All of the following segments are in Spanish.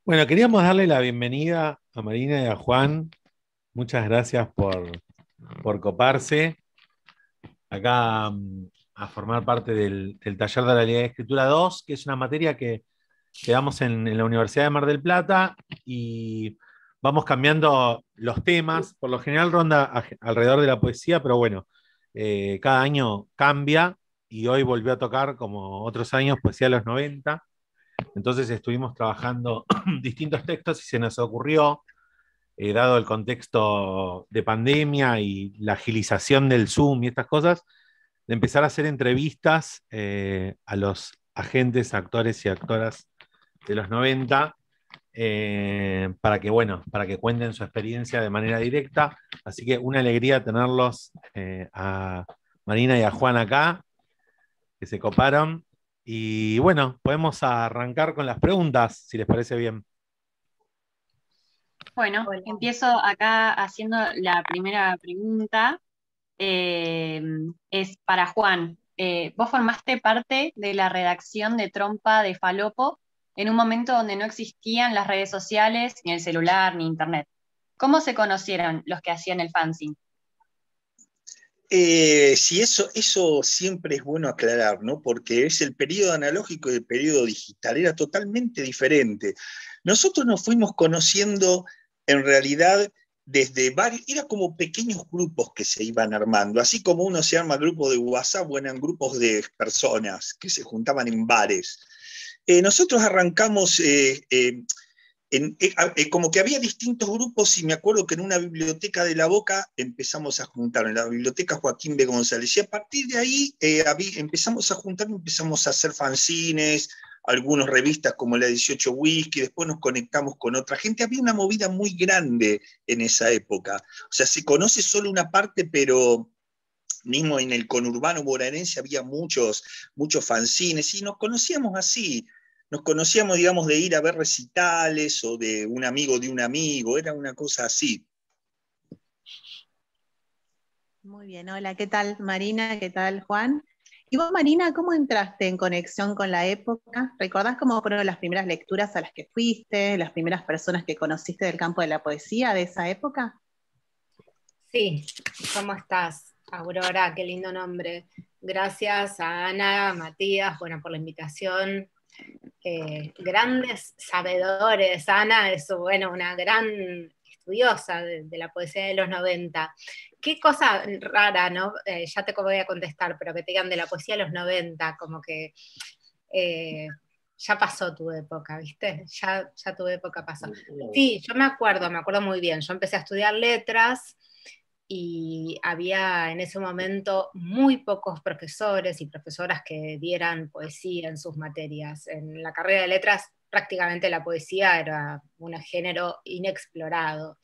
Bueno, queríamos darle la bienvenida a Marina y a Juan. Muchas gracias por coparse acá a formar parte del taller de la Ley de Escritura 2, que es una materia que damos en la Universidad de Mar del Plata y vamos cambiando los temas. Por lo general ronda alrededor de la poesía, pero bueno, cada año cambia y hoy volvió a tocar, como otros años, poesía de los 90. Entonces estuvimos trabajando distintos textos y se nos ocurrió, dado el contexto de pandemia y la agilización del Zoom y estas cosas, de empezar a hacer entrevistas a los agentes, actores y actoras de los 90 para que, bueno, para que cuenten su experiencia de manera directa. Así que una alegría tenerlos a Marina y a Juan acá, que se coparon. Y bueno, podemos arrancar con las preguntas, si les parece bien. Bueno, Hola. empiezo acá haciendo la primera pregunta. Eh, es para Juan. Vos formaste parte de la redacción de Trompa de Falopo en un momento donde no existían las redes sociales, ni el celular, ni internet. ¿Cómo se conocieron los que hacían el fanzine? Sí, eso siempre es bueno aclarar, ¿no? Porque es el periodo analógico y el periodo digital, era totalmente diferente. Nosotros nos fuimos conociendo en realidad desde varios, era como pequeños grupos que se iban armando, así como uno se arma grupos de WhatsApp, o eran grupos de personas que se juntaban en bares. Nosotros arrancamos como que había distintos grupos y me acuerdo que en una biblioteca de La Boca empezamos a juntar, en la biblioteca Joaquín B. González, y a partir de ahí empezamos a juntar, empezamos a hacer fanzines, algunas revistas como la 18 Whisky, después nos conectamos con otra gente, había una movida muy grande en esa época, o sea, se conoce solo una parte, pero mismo en el conurbano bonaerense había muchos fanzines y nos conocíamos así, nos conocíamos, digamos, de ir a ver recitales o de un amigo, era una cosa así. Muy bien, hola, ¿qué tal Marina? ¿Qué tal Juan? Y vos, Marina, ¿cómo entraste en conexión con la época? ¿Recordás cómo fueron las primeras lecturas a las que fuiste, las primeras personas que conociste del campo de la poesía de esa época? Sí, ¿cómo estás? Aurora, qué lindo nombre. Gracias a Ana, a Matías, bueno, por la invitación. Grandes sabedores. Ana es, bueno, una gran estudiosa de la poesía de los 90. Qué cosa rara, ¿no? Ya te voy a contestar, pero que te digan de la poesía de los 90, como que ya pasó tu época, ¿viste? Ya tu época pasó. Sí, yo me acuerdo muy bien. Yo empecé a estudiar letras y había en ese momento muy pocos profesores y profesoras que dieran poesía en sus materias. En la carrera de letras prácticamente la poesía era un género inexplorado.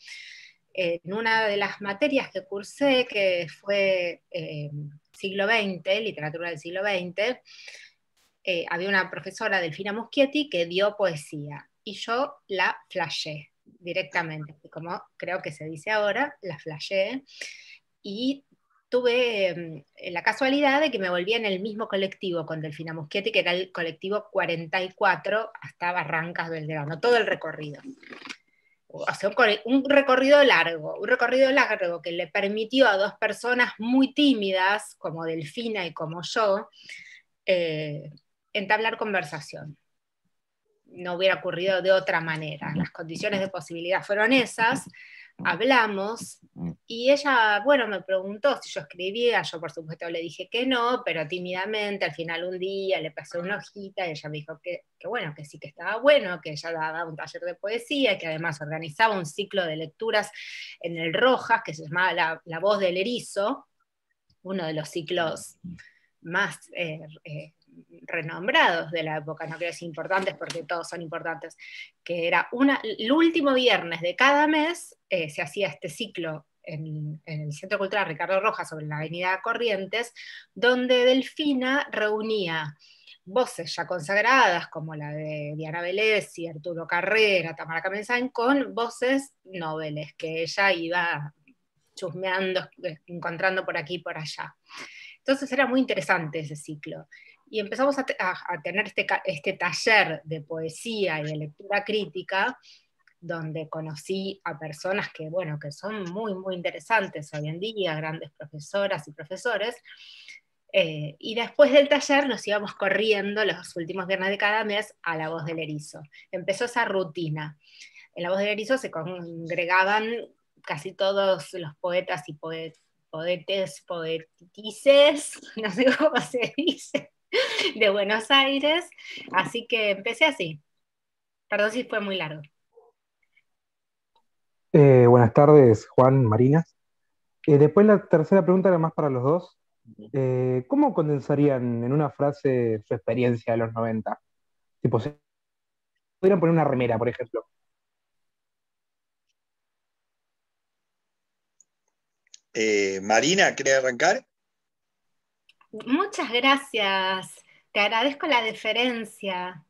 En una de las materias que cursé, que fue siglo XX, literatura del siglo XX, había una profesora, Delfina Muschietti, que dio poesía, y yo la flashé directamente, como creo que se dice ahora, la flashé, y tuve la casualidad de que me volví en el mismo colectivo con Delfina Muschietti, que era el colectivo 44 hasta Barrancas Belgrano, todo el recorrido. O sea, un recorrido largo que le permitió a dos personas muy tímidas, como Delfina y como yo, eh, entablar conversación. No hubiera ocurrido de otra manera. Las condiciones de posibilidad fueron esas, hablamos, y ella, bueno, me preguntó si yo escribía, yo por supuesto le dije que no, pero tímidamente, al final un día le pasé una hojita y ella me dijo que bueno, que sí que estaba bueno, que ella daba un taller de poesía, que además organizaba un ciclo de lecturas en el Rojas, que se llamaba La Voz del Erizo, uno de los ciclos más renombrados de la época, no quiero decir importantes porque todos son importantes, que era el último viernes de cada mes se hacía este ciclo en el Centro Cultural Ricardo Rojas sobre la Avenida Corrientes, donde Delfina reunía voces ya consagradas como la de Diana Velez y Arturo Carrera, Tamara Kamensain, con voces noveles que ella iba chusmeando, encontrando por aquí y por allá. Entonces era muy interesante ese ciclo. Y empezamos a tener este taller de poesía y de lectura crítica, donde conocí a personas que, bueno, que son muy, muy interesantes hoy en día, grandes profesoras y profesores. Y después del taller nos íbamos corriendo los últimos viernes de cada mes a La Voz del Erizo. Empezó esa rutina. En La Voz del Erizo se congregaban casi todos los poetas y poetices, no sé cómo se dice, de Buenos Aires, así que empecé así. Perdón si fue muy largo. Buenas tardes, Juan, Marina. Después la tercera pregunta era más para los dos. ¿Cómo condensarían en una frase su experiencia de los 90? Tipo, si pudieran poner una remera, por ejemplo. Marina, ¿querés arrancar? Muchas gracias. Te agradezco la deferencia.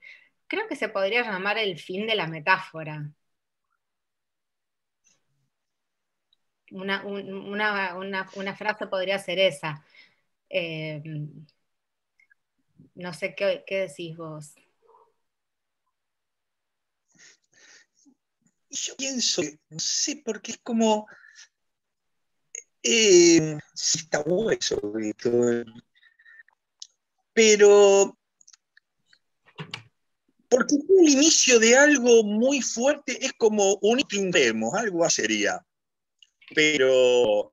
Creo que se podría llamar el fin de la metáfora. Una frase podría ser esa. No sé qué decís vos. Yo pienso, no sé, porque es como, sí está bueno sobre todo, pero porque fue el inicio de algo muy fuerte, es como un triunfemos, algo así sería, pero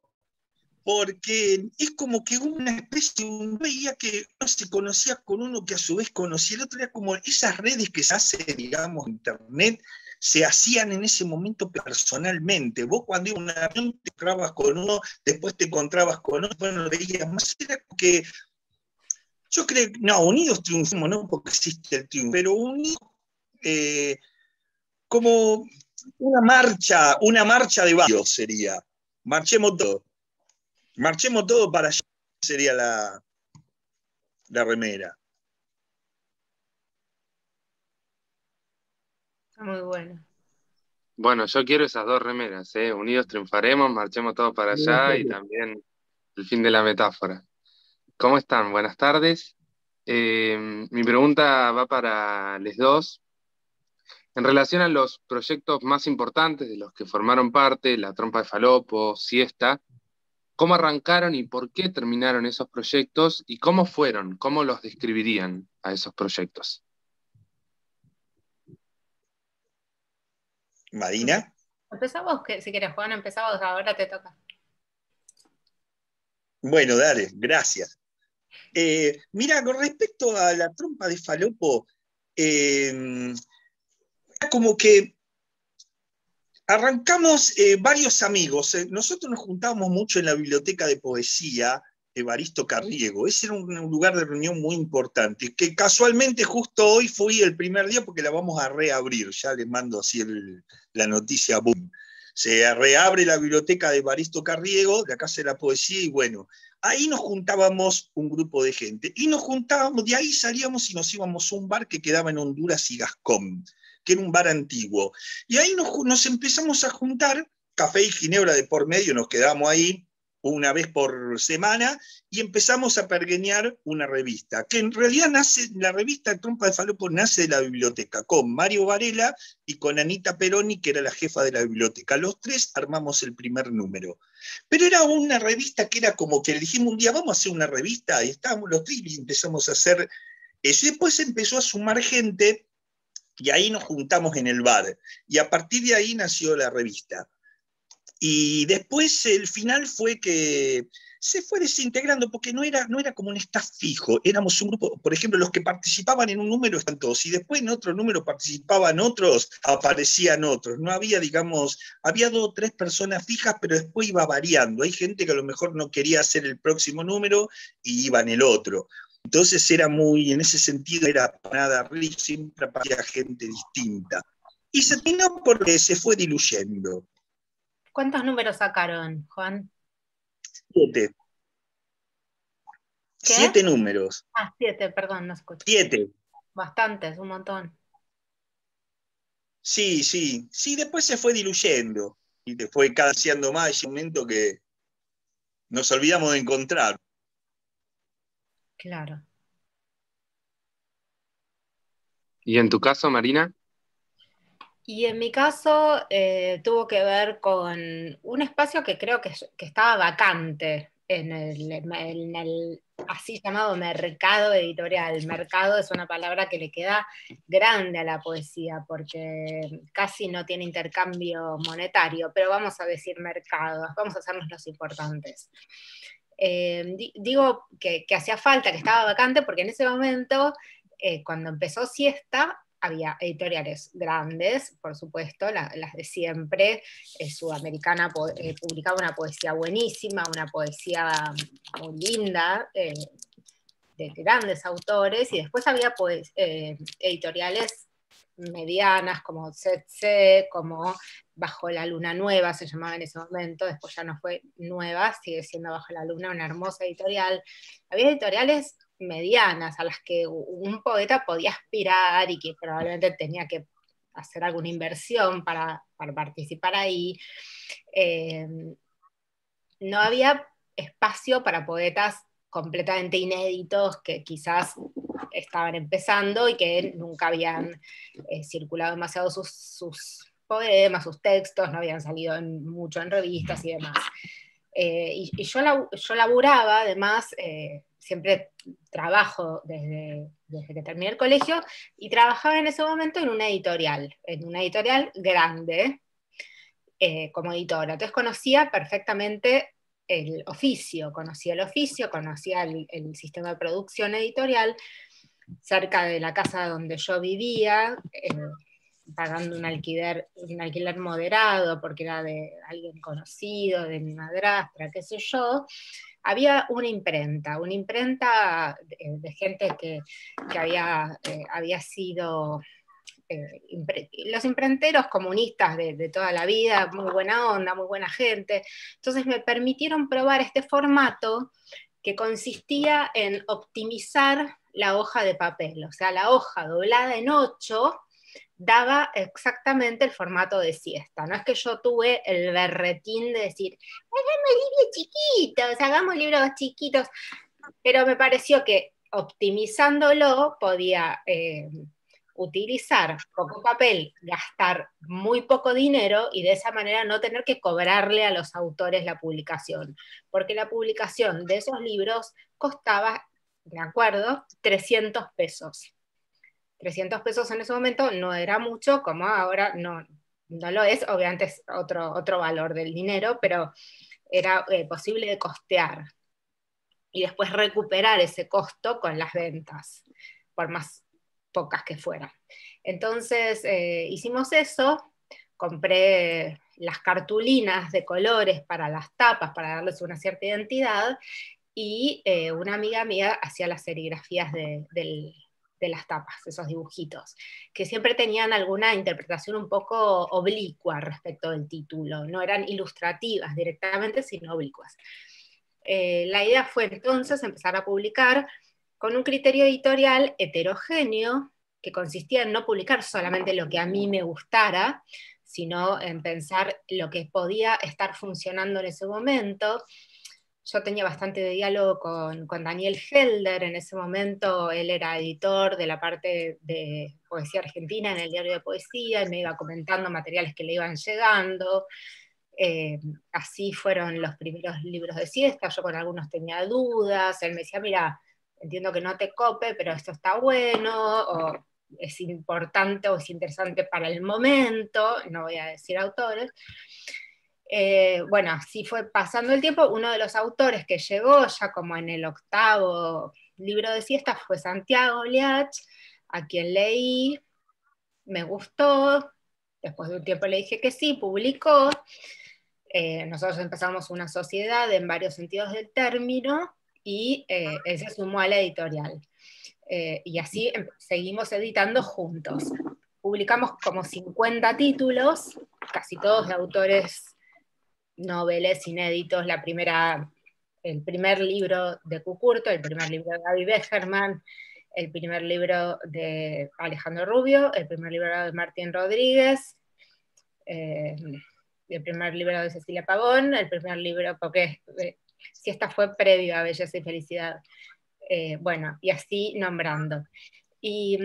porque es como que una especie, uno veía que uno se conocía con uno que a su vez conocía el otro, era como esas redes que se hace, digamos, internet, se hacían en ese momento personalmente. Vos cuando ibas a una reunión te encontrabas con uno, después te encontrabas con otro, bueno, lo veías más, era que, yo creo, no, unidos triunfamos, no porque existe el triunfo, pero unidos como una marcha de varios sería, marchemos todos. Marchemos todos para allá, sería la remera. Está muy bueno. Bueno, yo quiero esas dos remeras, ¿eh? Unidos triunfaremos, marchemos todos para allá y también el fin de la metáfora. ¿Cómo están? Buenas tardes. Mi pregunta va para les dos. En relación a los proyectos más importantes de los que formaron parte, La Trompa de Falopo, Siesta, ¿cómo arrancaron y por qué terminaron esos proyectos y cómo fueron? ¿Cómo los describirían a esos proyectos? Marina. Empezamos, si querés, Juan, empezamos, ahora te toca. Bueno, dale, gracias. Mira, con respecto a La Trompa de Falopo, como que arrancamos varios amigos. Nosotros nos juntábamos mucho en la biblioteca de poesía Evaristo Carriego. Ese era un lugar de reunión muy importante, que casualmente justo hoy fui el primer día porque la vamos a reabrir. Ya les mando así la noticia, boom. Se reabre la biblioteca de Evaristo Carriego, de la Casa de la Poesía, y bueno, ahí nos juntábamos un grupo de gente. Y nos juntábamos, de ahí salíamos y nos íbamos a un bar que quedaba en Honduras y Gascón, que era un bar antiguo. Y ahí nos empezamos a juntar, café y ginebra de por medio, nos quedamos ahí una vez por semana, y empezamos a pergeñar una revista, que en realidad la revista Trompa de Falopo nace de la biblioteca, con Mario Varela y con Anita Peroni, que era la jefa de la biblioteca. Los tres armamos el primer número. Pero era una revista que era como que dijimos un día, vamos a hacer una revista, y estábamos los tres y empezamos a hacer eso. Y después empezó a sumar gente, y ahí nos juntamos en el bar, y a partir de ahí nació la revista. Y después el final fue que se fue desintegrando, porque no era como un staff fijo, éramos un grupo, por ejemplo, los que participaban en un número están todos, y después en otro número participaban otros, aparecían otros, no había, digamos, había 2 o 3 personas fijas, pero después iba variando, hay gente que a lo mejor no quería hacer el próximo número y iba en el otro. Entonces era muy, en ese sentido, era nada rico, siempre aparecía gente distinta. Y se terminó porque se fue diluyendo. ¿Cuántos números sacaron, Juan? 7. ¿Qué? 7 números. 7, perdón, no escucho. 7. Bastantes, un montón. Sí, después se fue diluyendo. Y te fue cansando más ese momento que nos olvidamos de encontrar. Claro. ¿Y en tu caso, Marina? Y en mi caso tuvo que ver con un espacio que creo que estaba vacante en el así llamado mercado editorial. Mercado es una palabra que le queda grande a la poesía porque casi no tiene intercambio monetario, pero vamos a decir mercado, vamos a hacernos los importantes. Digo que hacía falta, que estaba vacante, porque en ese momento, cuando empezó Siesta, había editoriales grandes, por supuesto, las de siempre. Sudamericana publicaba una poesía buenísima, una poesía muy linda, de grandes autores, y después había editoriales medianas como Tsetse, como Bajo la Luna Nueva se llamaba en ese momento, después ya no fue nueva, sigue siendo Bajo la Luna, una hermosa editorial. Había editoriales medianas a las que un poeta podía aspirar y que probablemente tenía que hacer alguna inversión para participar ahí. No había espacio para poetas completamente inéditos que quizás estaban empezando y que nunca habían circulado demasiado sus poemas, sus textos, no habían salido mucho en revistas y demás. Y yo laburaba, además, siempre trabajo desde que terminé el colegio, y trabajaba en ese momento en una editorial grande, como editora. Entonces conocía perfectamente el oficio, conocía el sistema de producción editorial, cerca de la casa donde yo vivía, pagando un alquiler moderado, porque era de alguien conocido, de mi madrastra, qué sé yo. Había una imprenta de gente que había sido los imprenteros comunistas de toda la vida, muy buena onda, muy buena gente. Entonces me permitieron probar este formato que consistía en optimizar la hoja de papel, o sea, la hoja doblada en 8 daba exactamente el formato de Siesta. No es que yo tuve el berretín de decir, hagamos libros chiquitos, pero me pareció que optimizándolo podía utilizar poco papel, gastar muy poco dinero y de esa manera no tener que cobrarle a los autores la publicación, porque la publicación de esos libros costaba, de acuerdo, 300 pesos. 300 pesos en ese momento no era mucho, como ahora no lo es, obviamente es otro valor del dinero, pero era posible de costear y después recuperar ese costo con las ventas, por más pocas que fueran. Entonces hicimos eso, compré las cartulinas de colores para las tapas, para darles una cierta identidad, y una amiga mía hacía las serigrafías de las tapas, esos dibujitos, que siempre tenían alguna interpretación un poco oblicua respecto del título, no eran ilustrativas directamente, sino oblicuas. La idea fue entonces empezar a publicar con un criterio editorial heterogéneo, que consistía en no publicar solamente lo que a mí me gustara, sino en pensar lo que podía estar funcionando en ese momento. Yo tenía bastante de diálogo con Daniel Helder en ese momento. Él era editor de la parte de poesía argentina en el Diario de Poesía, y me iba comentando materiales que le iban llegando. Así fueron los primeros libros de Siesta. Yo con algunos tenía dudas. Él me decía, mira, entiendo que no te cope, pero esto está bueno, o es importante o es interesante para el momento, no voy a decir autores. Bueno, así fue pasando el tiempo. Uno de los autores que llegó ya como en el 8º libro de Siesta fue Santiago Liach, a quien leí, me gustó, después de un tiempo le dije que sí, publicó. Nosotros empezamos una sociedad en varios sentidos del término, y él se sumó a la editorial. Y así seguimos editando juntos. Publicamos como 50 títulos, casi todos de autores noveles inéditos. El primer libro de Cucurto, el primer libro de Gaby Becherman, el primer libro de Alejandro Rubio, el primer libro de Martín Rodríguez, el primer libro de Cecilia Pavón, el primer libro, porque Siesta fue previo a Belleza y Felicidad. Bueno, y así nombrando. Y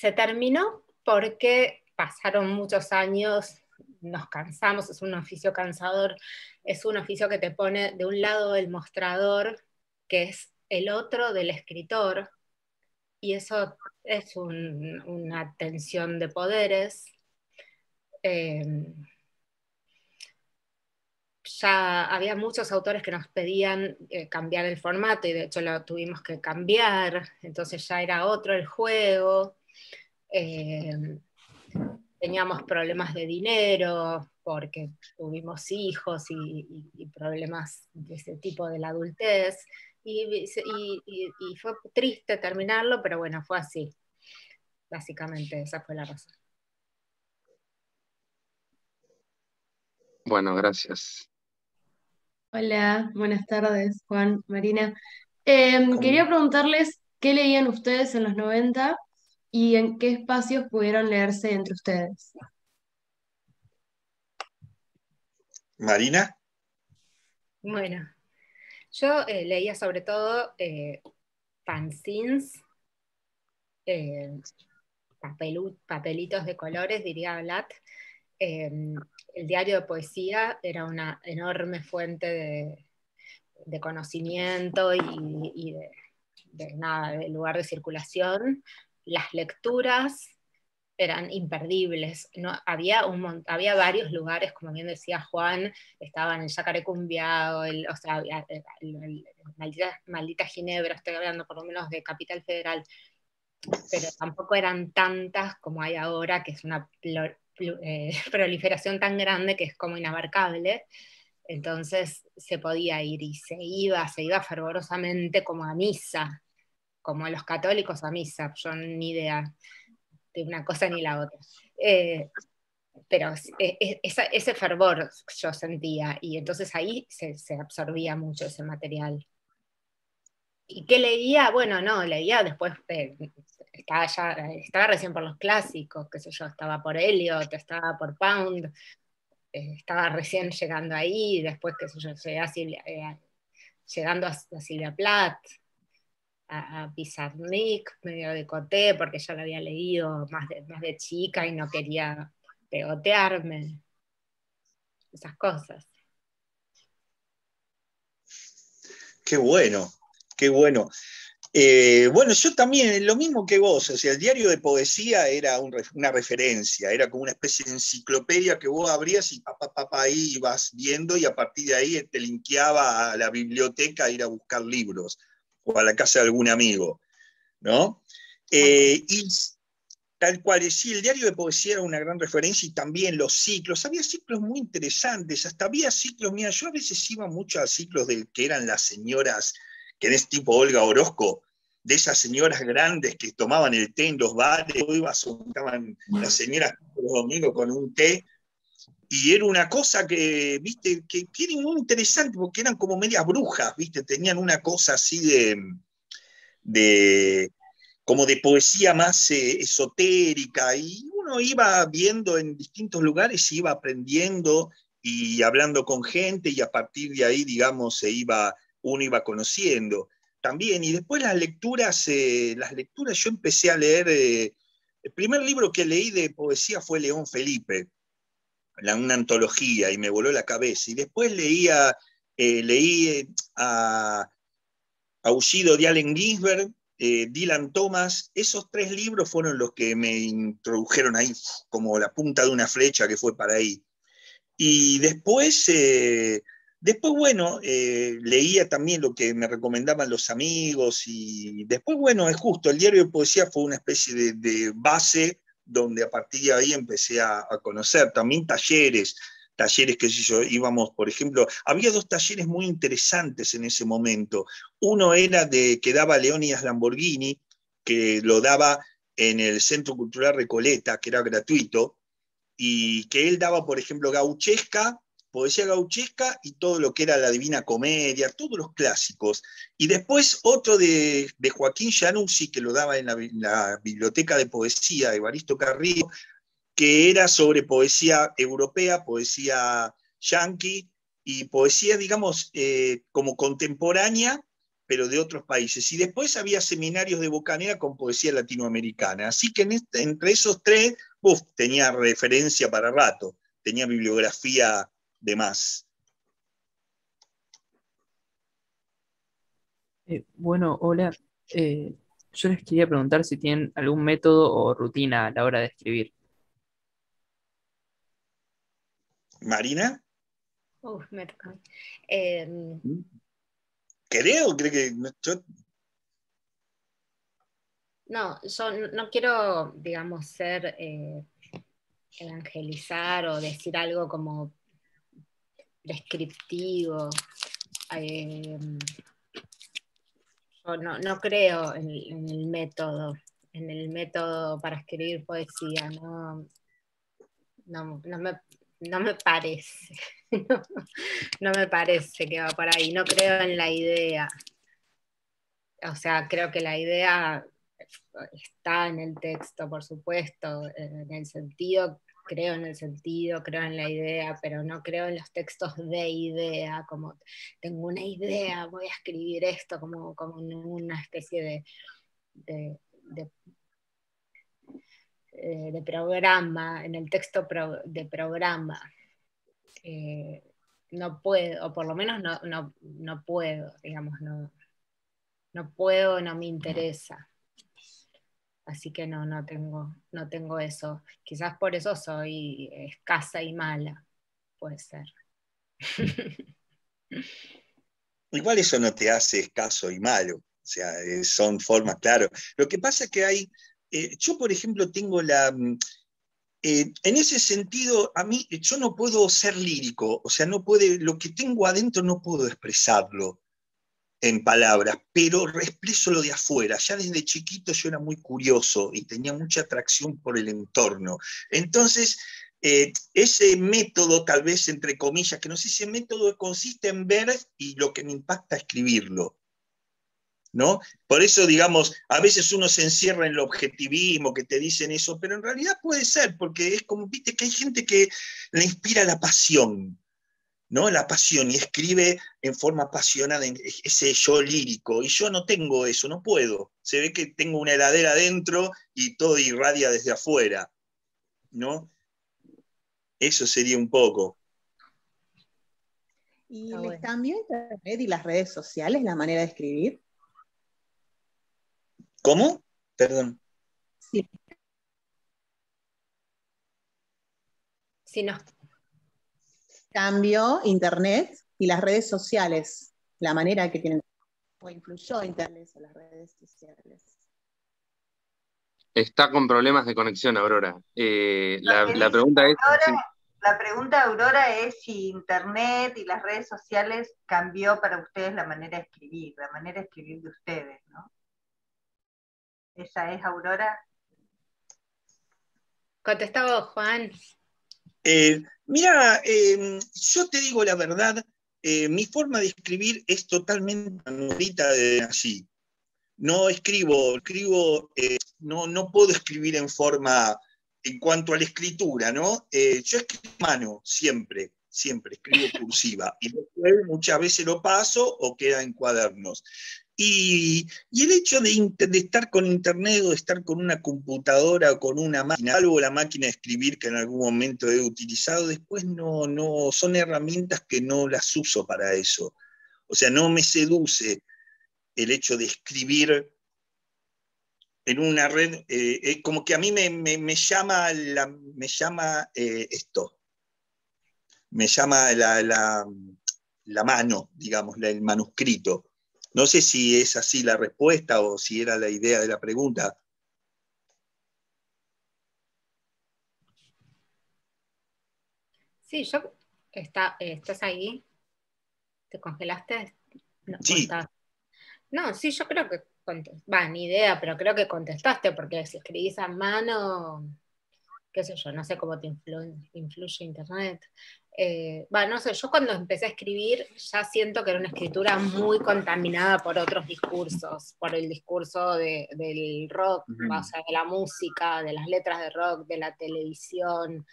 se terminó porque pasaron muchos años, nos cansamos, es un oficio cansador, es un oficio que te pone de un lado del mostrador, que es el otro del escritor, y eso es una tensión de poderes. Ya había muchos autores que nos pedían cambiar el formato, y de hecho lo tuvimos que cambiar, entonces ya era otro el juego. Teníamos problemas de dinero porque tuvimos hijos y problemas de ese tipo de la adultez, y fue triste terminarlo, pero bueno, fue así. Básicamente esa fue la razón. Bueno, gracias. Hola, buenas tardes, Juan, Marina. Quería preguntarles qué leían ustedes en los 90 y en qué espacios pudieron leerse entre ustedes. Marina. Bueno, yo leía sobre todo fanzines, papelitos de colores, diría Blat. El diario de poesía era una enorme fuente de conocimiento y de lugar de circulación. Las lecturas eran imperdibles. No, había varios lugares, como bien decía Juan, estaban el Yacarecumbiao, o sea, Maldita Ginebra, estoy hablando por lo menos de Capital Federal, pero tampoco eran tantas como hay ahora, que es una proliferación tan grande que es como inabarcable. Entonces se podía ir y se iba fervorosamente como a misa, como los católicos a misa, yo ni idea de una cosa ni la otra. Pero ese fervor yo sentía, y entonces ahí se absorbía mucho ese material. ¿Y qué leía? Bueno, no, leía después, estaba recién por los clásicos, qué sé yo, estaba por Eliot, estaba por Pound, estaba recién llegando ahí, después, qué sé yo, llegando a Silvia Plath, a Pizarnik, medio de coté, porque ya lo había leído más de chica y no quería pegotearme, esas cosas. Qué bueno, qué bueno. Bueno, yo también, lo mismo que vos, o sea, el diario de poesía era una referencia, era como una especie de enciclopedia que vos abrías y ahí ibas viendo, y a partir de ahí te linkeaba a la biblioteca a ir a buscar libros, o a la casa de algún amigo, ¿no? Y tal cual, sí, el diario de poesía era una gran referencia, y también los ciclos, había ciclos muy interesantes, hasta había ciclos, mira, yo a veces iba mucho a ciclos que eran las señoras, que es tipo Olga Orozco, de esas señoras grandes que tomaban el té en los bares, estaban las señoras los domingos con un té, y era una cosa que, viste, que era muy interesante, porque eran como medias brujas, viste, tenían una cosa así como de poesía más esotérica, y uno iba viendo en distintos lugares, iba aprendiendo y hablando con gente, y a partir de ahí, digamos, uno iba conociendo también. Y después las lecturas yo empecé a leer, el primer libro que leí de poesía fue León Felipe, una antología, y me voló la cabeza. Y después leí a Aullido de Allen Ginsberg, Dylan Thomas. Esos tres libros fueron los que me introdujeron ahí como la punta de una flecha que fue para ahí. Y después bueno, leía también lo que me recomendaban los amigos, y después, bueno, es justo, el diario de poesía fue una especie de base donde a partir de ahí empecé a conocer también talleres, qué sé yo, íbamos, por ejemplo, había dos talleres muy interesantes en ese momento. Uno era que daba Leónidas Lamborghini, que lo daba en el Centro Cultural Recoleta, que era gratuito, y que él daba, por ejemplo, poesía gauchesca, y todo lo que era la Divina Comedia, todos los clásicos. Y después otro de Joaquín Januzzi, que lo daba en la Biblioteca de Poesía de Evaristo Carrillo, que era sobre poesía europea, poesía yanqui, y poesía, digamos, como contemporánea, pero de otros países. Y después había seminarios de Bocanera con poesía latinoamericana. Así que entre esos tres, tenía referencia para rato, tenía bibliografía de más. Bueno, hola. Yo les quería preguntar si tienen algún método o rutina a la hora de escribir. ¿Marina? Me toca. Creo que No, yo no quiero, digamos, evangelizar o decir algo como descriptivo. Yo no creo en el método para escribir poesía, no me parece. No me parece que va por ahí. No creo en la idea. O sea, creo que la idea está en el texto, por supuesto, en el sentido, creo en el sentido, creo en la idea, pero no creo en los textos de idea, como tengo una idea, voy a escribir esto, como en una especie de programa, en el texto de programa. No puedo, o por lo menos no puedo, digamos, no puedo, no me interesa. Así que no tengo eso. Quizás por eso soy escasa y mala, puede ser. Igual eso no te hace escaso y malo, o sea, son formas, claro. Lo que pasa es que hay, yo por ejemplo tengo en ese sentido, a mí, yo no puedo ser lírico, o sea, lo que tengo adentro no puedo expresarlo en palabras, pero expreso lo de afuera. Ya desde chiquito yo era muy curioso y tenía mucha atracción por el entorno. Entonces, ese método, tal vez entre comillas, que no sé si ese método consiste en ver y lo que me impacta escribirlo, ¿no? Por eso, digamos, a veces uno se encierra en el objetivismo, que te dicen eso, pero en realidad puede ser, porque es como, viste, que hay gente que le inspira la pasión, ¿no? La pasión, y escribe en forma apasionada, ese yo lírico, y yo no tengo eso, no puedo. Se ve que tengo una heladera adentro y todo irradia desde afuera, ¿no? Eso sería un poco. ¿Y les cambió Internet y las redes sociales la manera de escribir? ¿Cómo? Perdón. Sí. Sí, no. ¿Cambió Internet y las redes sociales la manera que tienen, o influyó Internet o las redes sociales? Está con problemas de conexión, Aurora. La pregunta es... La pregunta de Aurora es si Internet y las redes sociales cambió para ustedes la manera de escribir, de ustedes, ¿no? ¿Esa es, Aurora? Contesta vos, Juan. Mira, yo te digo la verdad, mi forma de escribir es totalmente manuscrita de así. No no puedo escribir en forma, en cuanto a la escritura, ¿no? Yo escribo a mano, siempre escribo cursiva, y después muchas veces lo paso o queda en cuadernos. Y el hecho de estar con internet o de estar con una computadora o con una máquina, salvo la máquina de escribir que en algún momento he utilizado, después no son herramientas que no las uso para eso. O sea, no me seduce el hecho de escribir en una red, como que a mí me llama esto, me llama la mano, digamos, el manuscrito. No sé si es así la respuesta o si era la idea de la pregunta. Sí, ¿estás ahí? ¿Te congelaste? No, sí. No, sí, yo creo que ni idea, pero creo que contestaste, porque si escribís a mano, qué sé yo, no sé cómo te influye Internet. No sé, yo cuando empecé a escribir ya siento que era una escritura muy contaminada por otros discursos, por el discurso del rock, o sea, de la música, de las letras de rock, de la televisión,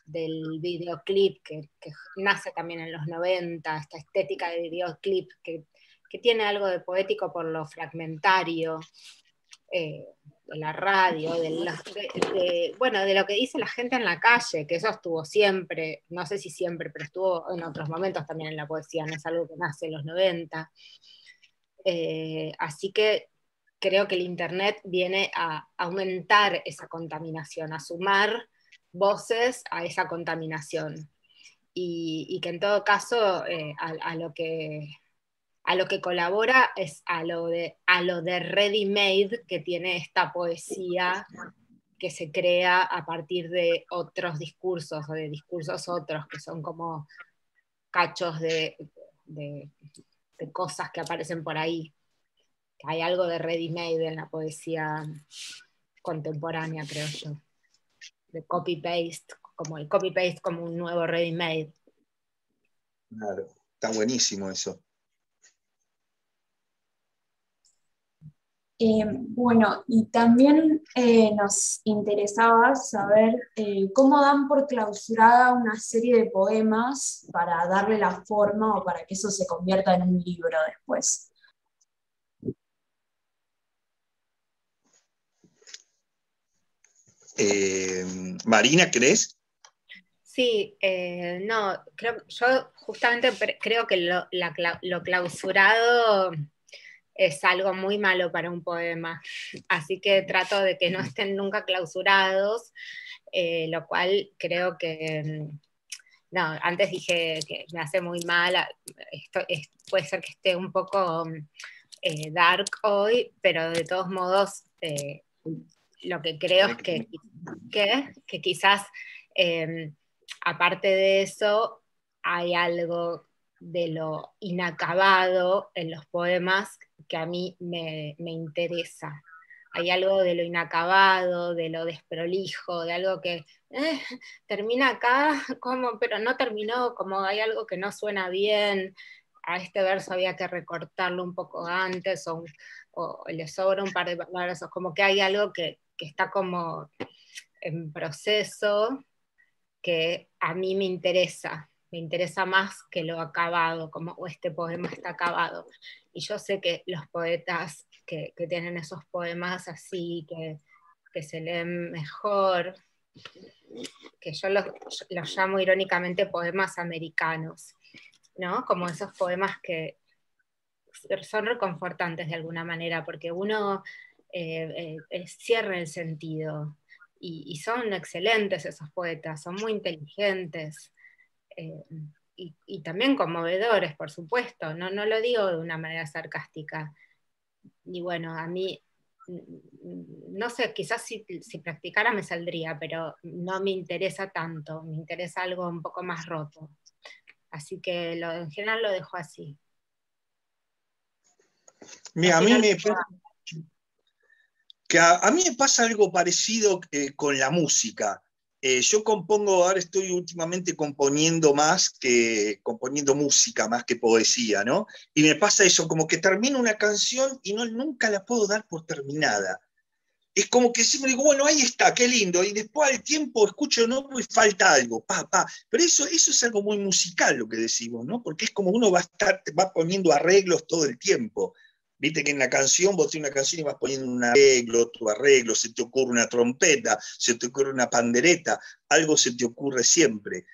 del videoclip, que nace también en los 90, esta estética de videoclip que que tiene algo de poético por lo fragmentario, de la radio, bueno, de lo que dice la gente en la calle, que eso estuvo siempre, no sé si siempre, pero estuvo en otros momentos también en la poesía, no es algo que nace en los 90. Así que creo que el Internet viene a aumentar esa contaminación, a sumar voces a esa contaminación. Y que en todo caso a lo que colabora es a lo de ready-made que tiene esta poesía que se crea a partir de otros discursos o de discursos otros, que son como cachos de cosas que aparecen por ahí. Hay algo de ready-made en la poesía contemporánea, creo yo, de copy-paste, como el copy-paste como un nuevo ready-made. Claro, está buenísimo eso. Bueno, y también nos interesaba saber cómo dan por clausurada una serie de poemas para darle la forma o para que eso se convierta en un libro después. Marina, ¿crees? Sí, no, yo justamente creo que lo clausurado es algo muy malo para un poema, así que trato de que no estén nunca clausurados, lo cual creo que, no, antes dije que me hace muy mal, puede ser que esté un poco dark hoy, pero de todos modos lo que creo es que quizás aparte de eso hay algo de lo inacabado en los poemas que a mí me interesa. Hay algo de lo inacabado, de lo desprolijo, de algo que termina acá, pero no terminó, como hay algo que no suena bien, a este verso había que recortarlo un poco antes, o le sobra un par de palabras, o como que hay algo que está como en proceso, que a mí me interesa más que lo acabado, como este poema está acabado. Y yo sé que los poetas que tienen esos poemas así, que se leen mejor, que yo los llamo irónicamente poemas americanos, ¿no? Como esos poemas que son reconfortantes de alguna manera, porque uno cierra el sentido. Y son excelentes esos poetas, son muy inteligentes. Y también conmovedores, por supuesto, no lo digo de una manera sarcástica. Y bueno, a mí, no sé, quizás si practicara me saldría, pero no me interesa tanto, me interesa algo un poco más roto. Así que en general lo dejo así. Mira, a mí me pasa algo parecido con la música. Yo compongo, ahora estoy últimamente componiendo música más que poesía, ¿no? Y me pasa eso, como que termino una canción y nunca la puedo dar por terminada. Es como que siempre digo, bueno, ahí está, qué lindo, y después al tiempo escucho, no, pues falta algo, Pero eso es algo muy musical lo que decimos, ¿no? Porque es como uno va poniendo arreglos todo el tiempo. Viste que en la canción, vos tienes una canción y vas poniendo un arreglo, otro arreglo, se te ocurre una trompeta, se te ocurre una pandereta, algo se te ocurre siempre,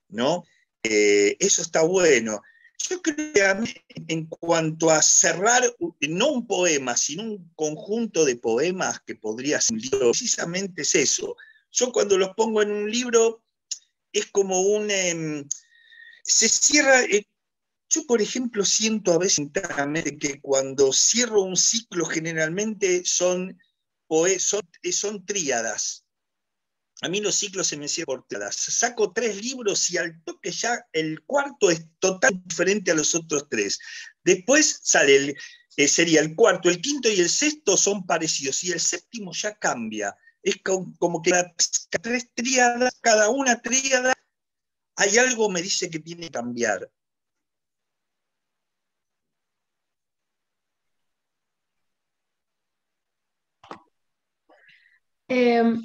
¿no? Eso está bueno. Yo creo que a mí, en cuanto a cerrar, no un poema, sino un conjunto de poemas que podría ser un libro, precisamente es eso. Yo cuando los pongo en un libro, es como se cierra... Yo, por ejemplo, siento a veces internamente que cuando cierro un ciclo generalmente son tríadas. A mí los ciclos se me cierran por tríadas. Saco 3 libros y al toque ya el cuarto es totalmente diferente a los otros 3. Después sería el cuarto, el quinto y el sexto son parecidos y el séptimo ya cambia. Es como que las 3 tríadas, cada una tríada, hay algo me dice que tiene que cambiar.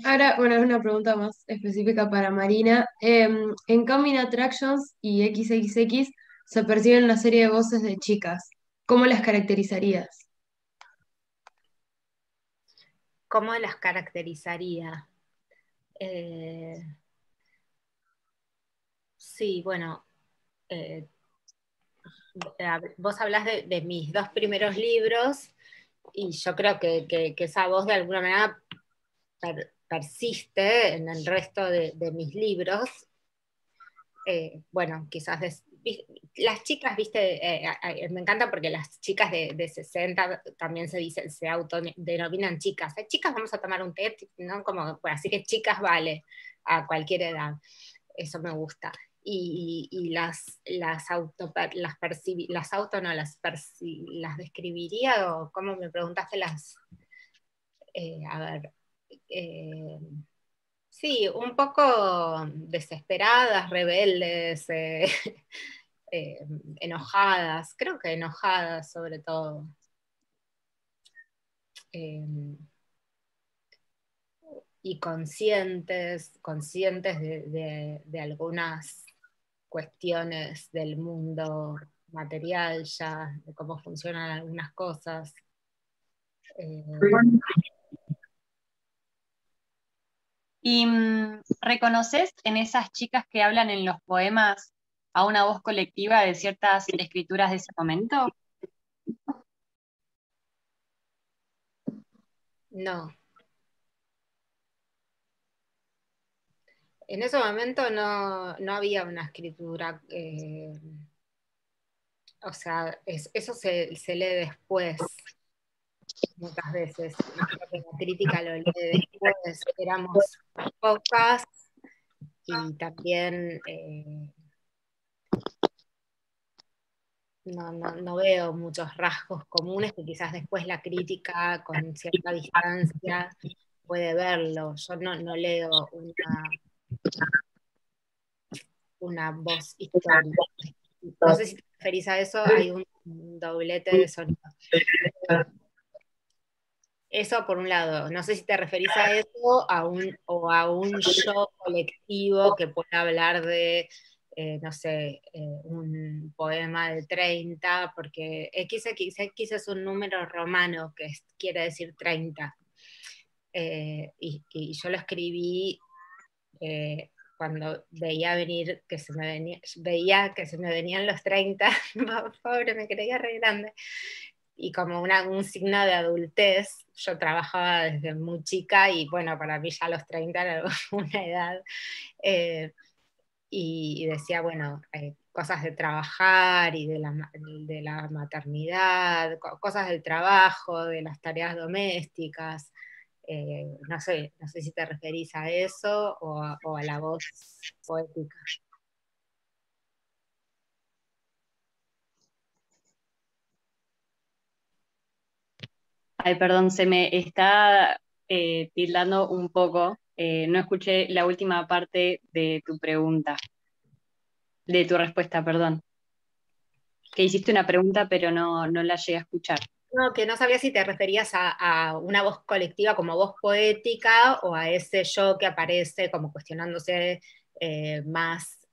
Ahora, bueno, es una pregunta más específica para Marina. En Coming Attractions y XXX se perciben una serie de voces de chicas. ¿cómo las caracterizarías? ¿Cómo las caracterizaría? Sí, bueno, vos hablás de mis dos primeros libros y yo creo que esa voz de alguna manera persiste en el resto de mis libros. Bueno, quizás las chicas, viste, me encanta porque las chicas de 60 también se autodenominan chicas. Chicas, vamos a tomar un té, ¿no? Como, pues, así que chicas vale a cualquier edad. Eso me gusta. Y las describiría, o cómo me preguntaste, a ver, sí, un poco desesperadas, rebeldes, enojadas, creo que enojadas sobre todo. Y conscientes de algunas cuestiones del mundo material ya, de cómo funcionan algunas cosas. ¿Y reconoces en esas chicas que hablan en los poemas a una voz colectiva de ciertas escrituras de ese momento? No. En ese momento no había una escritura, o sea, eso se lee después, muchas veces. Creo que la crítica lo lee después, éramos pocas y también no veo muchos rasgos comunes que quizás después la crítica con cierta distancia puede verlo. Yo no leo una voz histórica. No sé si te referís a eso, hay un doblete de sonido. Eso por un lado, no sé si te referís a eso o a un yo colectivo que pueda hablar de, no sé, un poema de 30, porque XX es un número romano que quiere decir 30. Y yo lo escribí cuando veía venir veía que se me venían los 30, pobre, me creía re grande. Y como un signo de adultez, yo trabajaba desde muy chica y bueno, para mí ya los 30 era una edad. Y decía, bueno, cosas de trabajar y de la maternidad, cosas del trabajo, de las tareas domésticas. No sé si te referís a eso o a la voz poética. Ay, perdón, se me está tildando un poco. No escuché la última parte de tu pregunta, de tu respuesta, perdón. Que hiciste una pregunta, pero no la llegué a escuchar. No, que no sabía si te referías a una voz colectiva como voz poética o a ese yo que aparece como cuestionándose más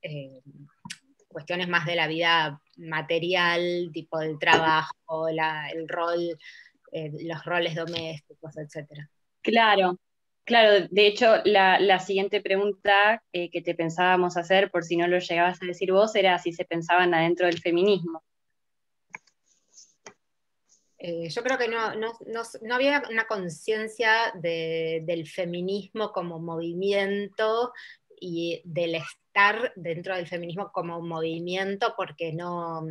cuestiones más de la vida material, tipo del trabajo, el rol, los roles domésticos, etc. Claro, de hecho, la siguiente pregunta que te pensábamos hacer, por si no lo llegabas a decir vos, era si se pensaban adentro del feminismo. Yo creo que no había una conciencia del feminismo como movimiento y del estar dentro del feminismo como movimiento porque no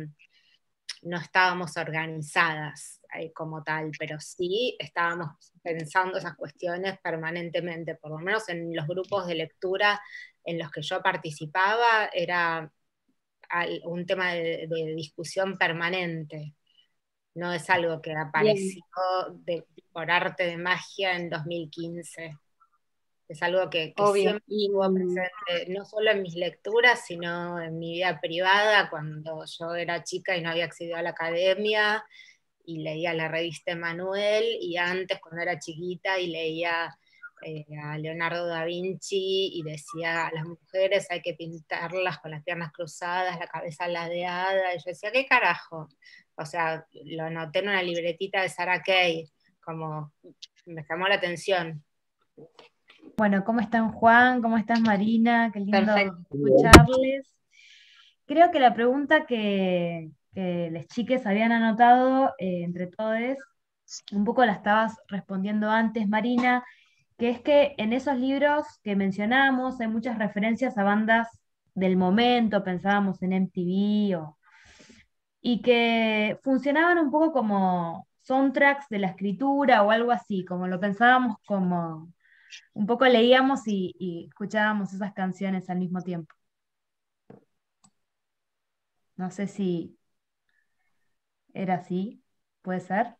estábamos organizadas como tal, pero sí estábamos pensando esas cuestiones permanentemente, por lo menos en los grupos de lectura en los que yo participaba, era un tema de discusión permanente. No es algo que apareció por arte de magia en 2015. Es algo que siempre estuvo presente, no solo en mis lecturas, sino en mi vida privada, cuando yo era chica y no había accedido a la academia, y leía la revista Emanuel, y antes cuando era chiquita y leía a Leonardo da Vinci y decía, a las mujeres hay que pintarlas con las piernas cruzadas, la cabeza ladeada, y yo decía, ¿qué carajo? O sea, lo anoté en una libretita de Sarah Kay, como me llamó la atención. Bueno, ¿cómo están Juan? ¿Cómo estás Marina? Qué lindo Perfecto. escucharles. Creo que la pregunta que las chiques habían anotado entre todos, un poco la estabas respondiendo antes, Marina, que es que en esos libros que mencionamos hay muchas referencias a bandas del momento, pensábamos en MTV, y que funcionaban un poco como soundtracks de la escritura o algo así, como lo pensábamos como un poco leíamos y escuchábamos esas canciones al mismo tiempo. No sé si era así, ¿puede ser?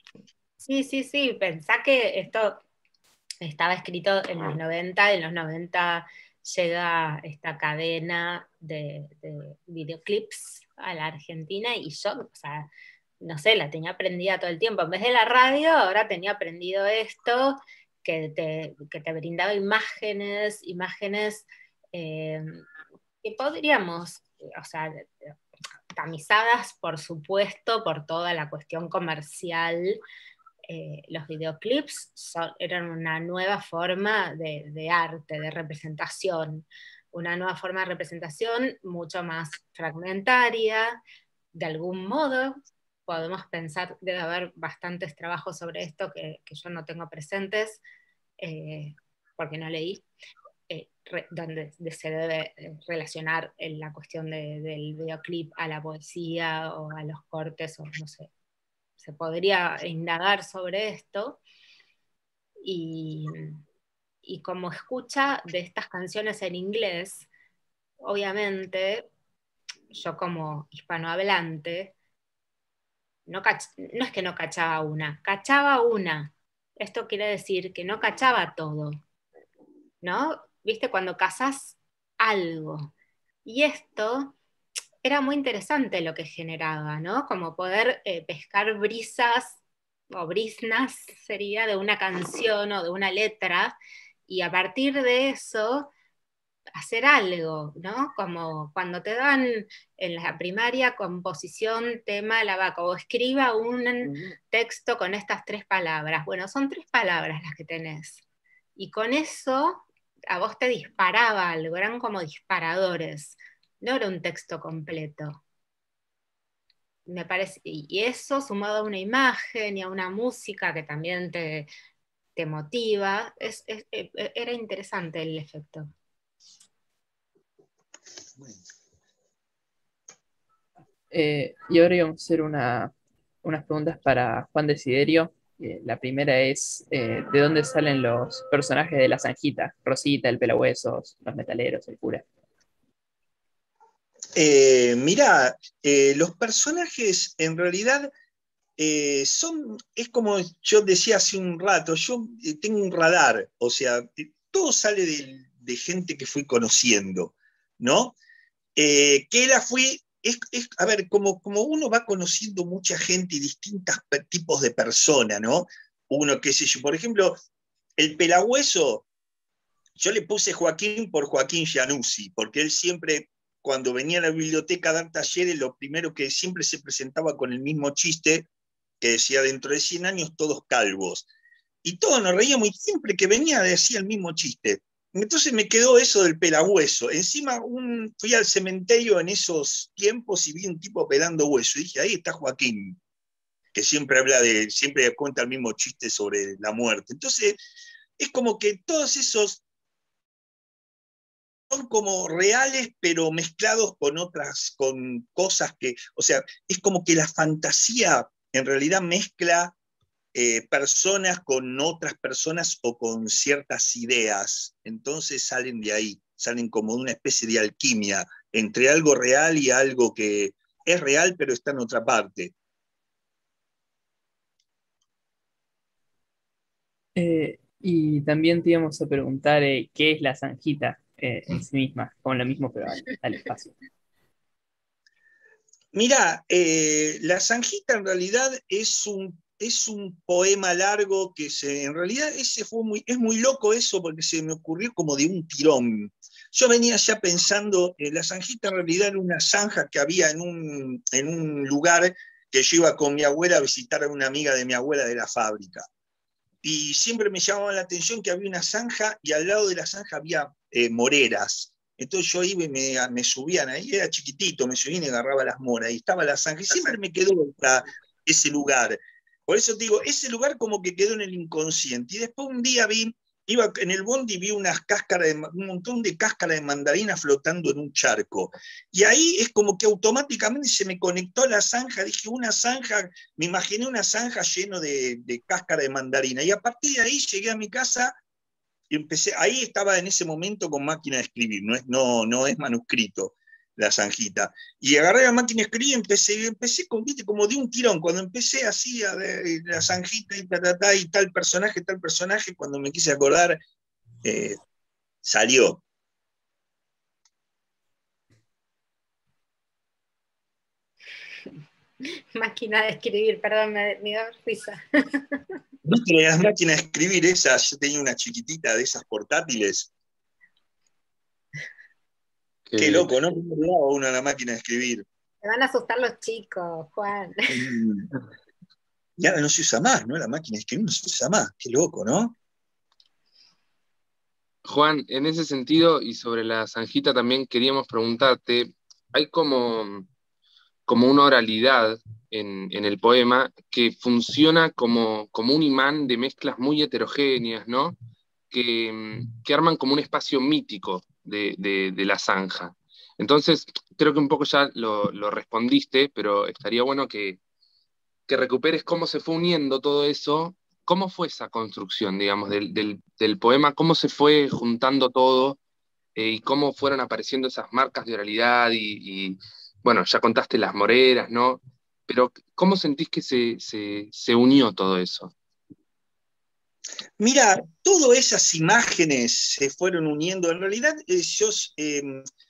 Sí, pensá que esto estaba escrito en los 90, en los 90 llega esta cadena de videoclips a la Argentina y yo, o sea, no sé, la tenía prendida todo el tiempo. En vez de la radio, ahora tenía aprendido esto, que te brindaba imágenes que podríamos, o sea, tamizadas, por supuesto, por toda la cuestión comercial. Los videoclips eran una nueva forma de arte, de representación, una nueva forma de representación mucho más fragmentaria. De algún modo, podemos pensar, debe haber bastantes trabajos sobre esto que yo no tengo presentes, porque no leí, donde se debe relacionar la cuestión del videoclip a la poesía o a los cortes, o no sé, se podría indagar sobre esto, y como escucha de estas canciones en inglés, obviamente, yo como hispanohablante, no es que no cachaba una, cachaba una. Esto quiere decir que no cachaba todo, ¿no? ¿Viste? Cuando cazás algo. Y esto era muy interesante lo que generaba, ¿no? Como poder pescar brisas o brisnas sería de una canción o de una letra, y a partir de eso hacer algo, ¿no? Como cuando te dan en la primaria composición, tema, la vaca, o escriba un texto con estas 3 palabras. Bueno, son 3 palabras las que tenés. Y con eso a vos te disparaba algo, eran como disparadores, no era un texto completo. Me parece, y eso sumado a una imagen y a una música que también te motiva, era interesante el efecto. Y ahora íbamos a hacer unas preguntas para Juan Desiderio. La primera es, ¿de dónde salen los personajes de la Zanjita? Rosita, el Pelahuesos, los metaleros, el cura. Mirá, los personajes en realidad es como yo decía hace un rato, yo tengo un radar, o sea, todo sale de gente que fui conociendo, ¿no? Que la fui, a ver, como uno va conociendo mucha gente y distintos tipos de personas, ¿no? Uno, qué sé yo, por ejemplo, el Pelagüeso, yo le puse Joaquín por Joaquín Giannuzzi, porque él siempre, cuando venía a la biblioteca a dar talleres, lo primero que siempre se presentaba con el mismo chiste, que decía, dentro de 100 años todos calvos. Y todos nos reíamos, y siempre que venía decía el mismo chiste. Entonces me quedó eso del Pelagüeso. Encima fui al cementerio en esos tiempos y vi un tipo pelando hueso. Y dije, ahí está Joaquín, que siempre cuenta el mismo chiste sobre la muerte. Entonces, es como que todos esos son como reales, pero mezclados con cosas que, o sea, es como que la fantasía en realidad mezcla personas con otras personas o con ciertas ideas. Entonces salen de ahí, salen como de una especie de alquimia entre algo real y algo que es real, pero está en otra parte. Y también te íbamos a preguntar qué es la Zanjita en sí misma, con lo mismo pero al espacio. Mirá, la Zanjita en realidad es un es un poema largo que en realidad es muy loco eso porque se me ocurrió como de un tirón. Yo venía ya pensando, la zanjita en realidad era una zanja que había en un lugar que yo iba con mi abuela a visitar a una amiga de mi abuela de la fábrica. Y siempre me llamaba la atención que había una zanja y al lado de la zanja había moreras. Entonces yo iba y me subían ahí, era chiquitito, me subían y agarraba las moras, y estaba la zanja, y siempre me quedó ese lugar. Por eso te digo, ese lugar como que quedó en el inconsciente. Y después un día iba en el bondi y vi un montón de cáscaras de mandarina flotando en un charco. Y ahí es como que automáticamente se me conectó la zanja, dije, una zanja, me imaginé una zanja lleno de cáscara de mandarina. Y a partir de ahí llegué a mi casa y ahí estaba en ese momento con máquina de escribir, no es manuscrito la zanjita. Y agarré la máquina de escribir y empecé ¿viste? Como de un tirón. Cuando empecé así a ver la zanjita y tal personaje, cuando me quise acordar, salió. Máquina de escribir, perdón, me dio risa. ¿Viste las máquinas de escribir esas? Yo tenía una chiquitita de esas portátiles. Qué loco, ¿no? ¿Cómo le daba uno a la máquina de escribir? Me van a asustar los chicos, Juan. Y ahora no se usa más, ¿no? La máquina de escribir no se usa más. Qué loco, ¿no? Juan, en ese sentido y sobre la zanjita también queríamos preguntarte, hay como una oralidad en el poema que funciona como un imán de mezclas muy heterogéneas, ¿no? Que arman como un espacio mítico de la zanja. Entonces, creo que un poco ya lo respondiste, pero estaría bueno que recuperes cómo se fue uniendo todo eso, cómo fue esa construcción, digamos, del poema, cómo se fue juntando todo y cómo fueron apareciendo esas marcas de oralidad y, bueno, ya contaste las moreras, ¿no? Pero ¿cómo sentís que se unió todo eso? Mira, todas esas imágenes se fueron uniendo. En realidad, yo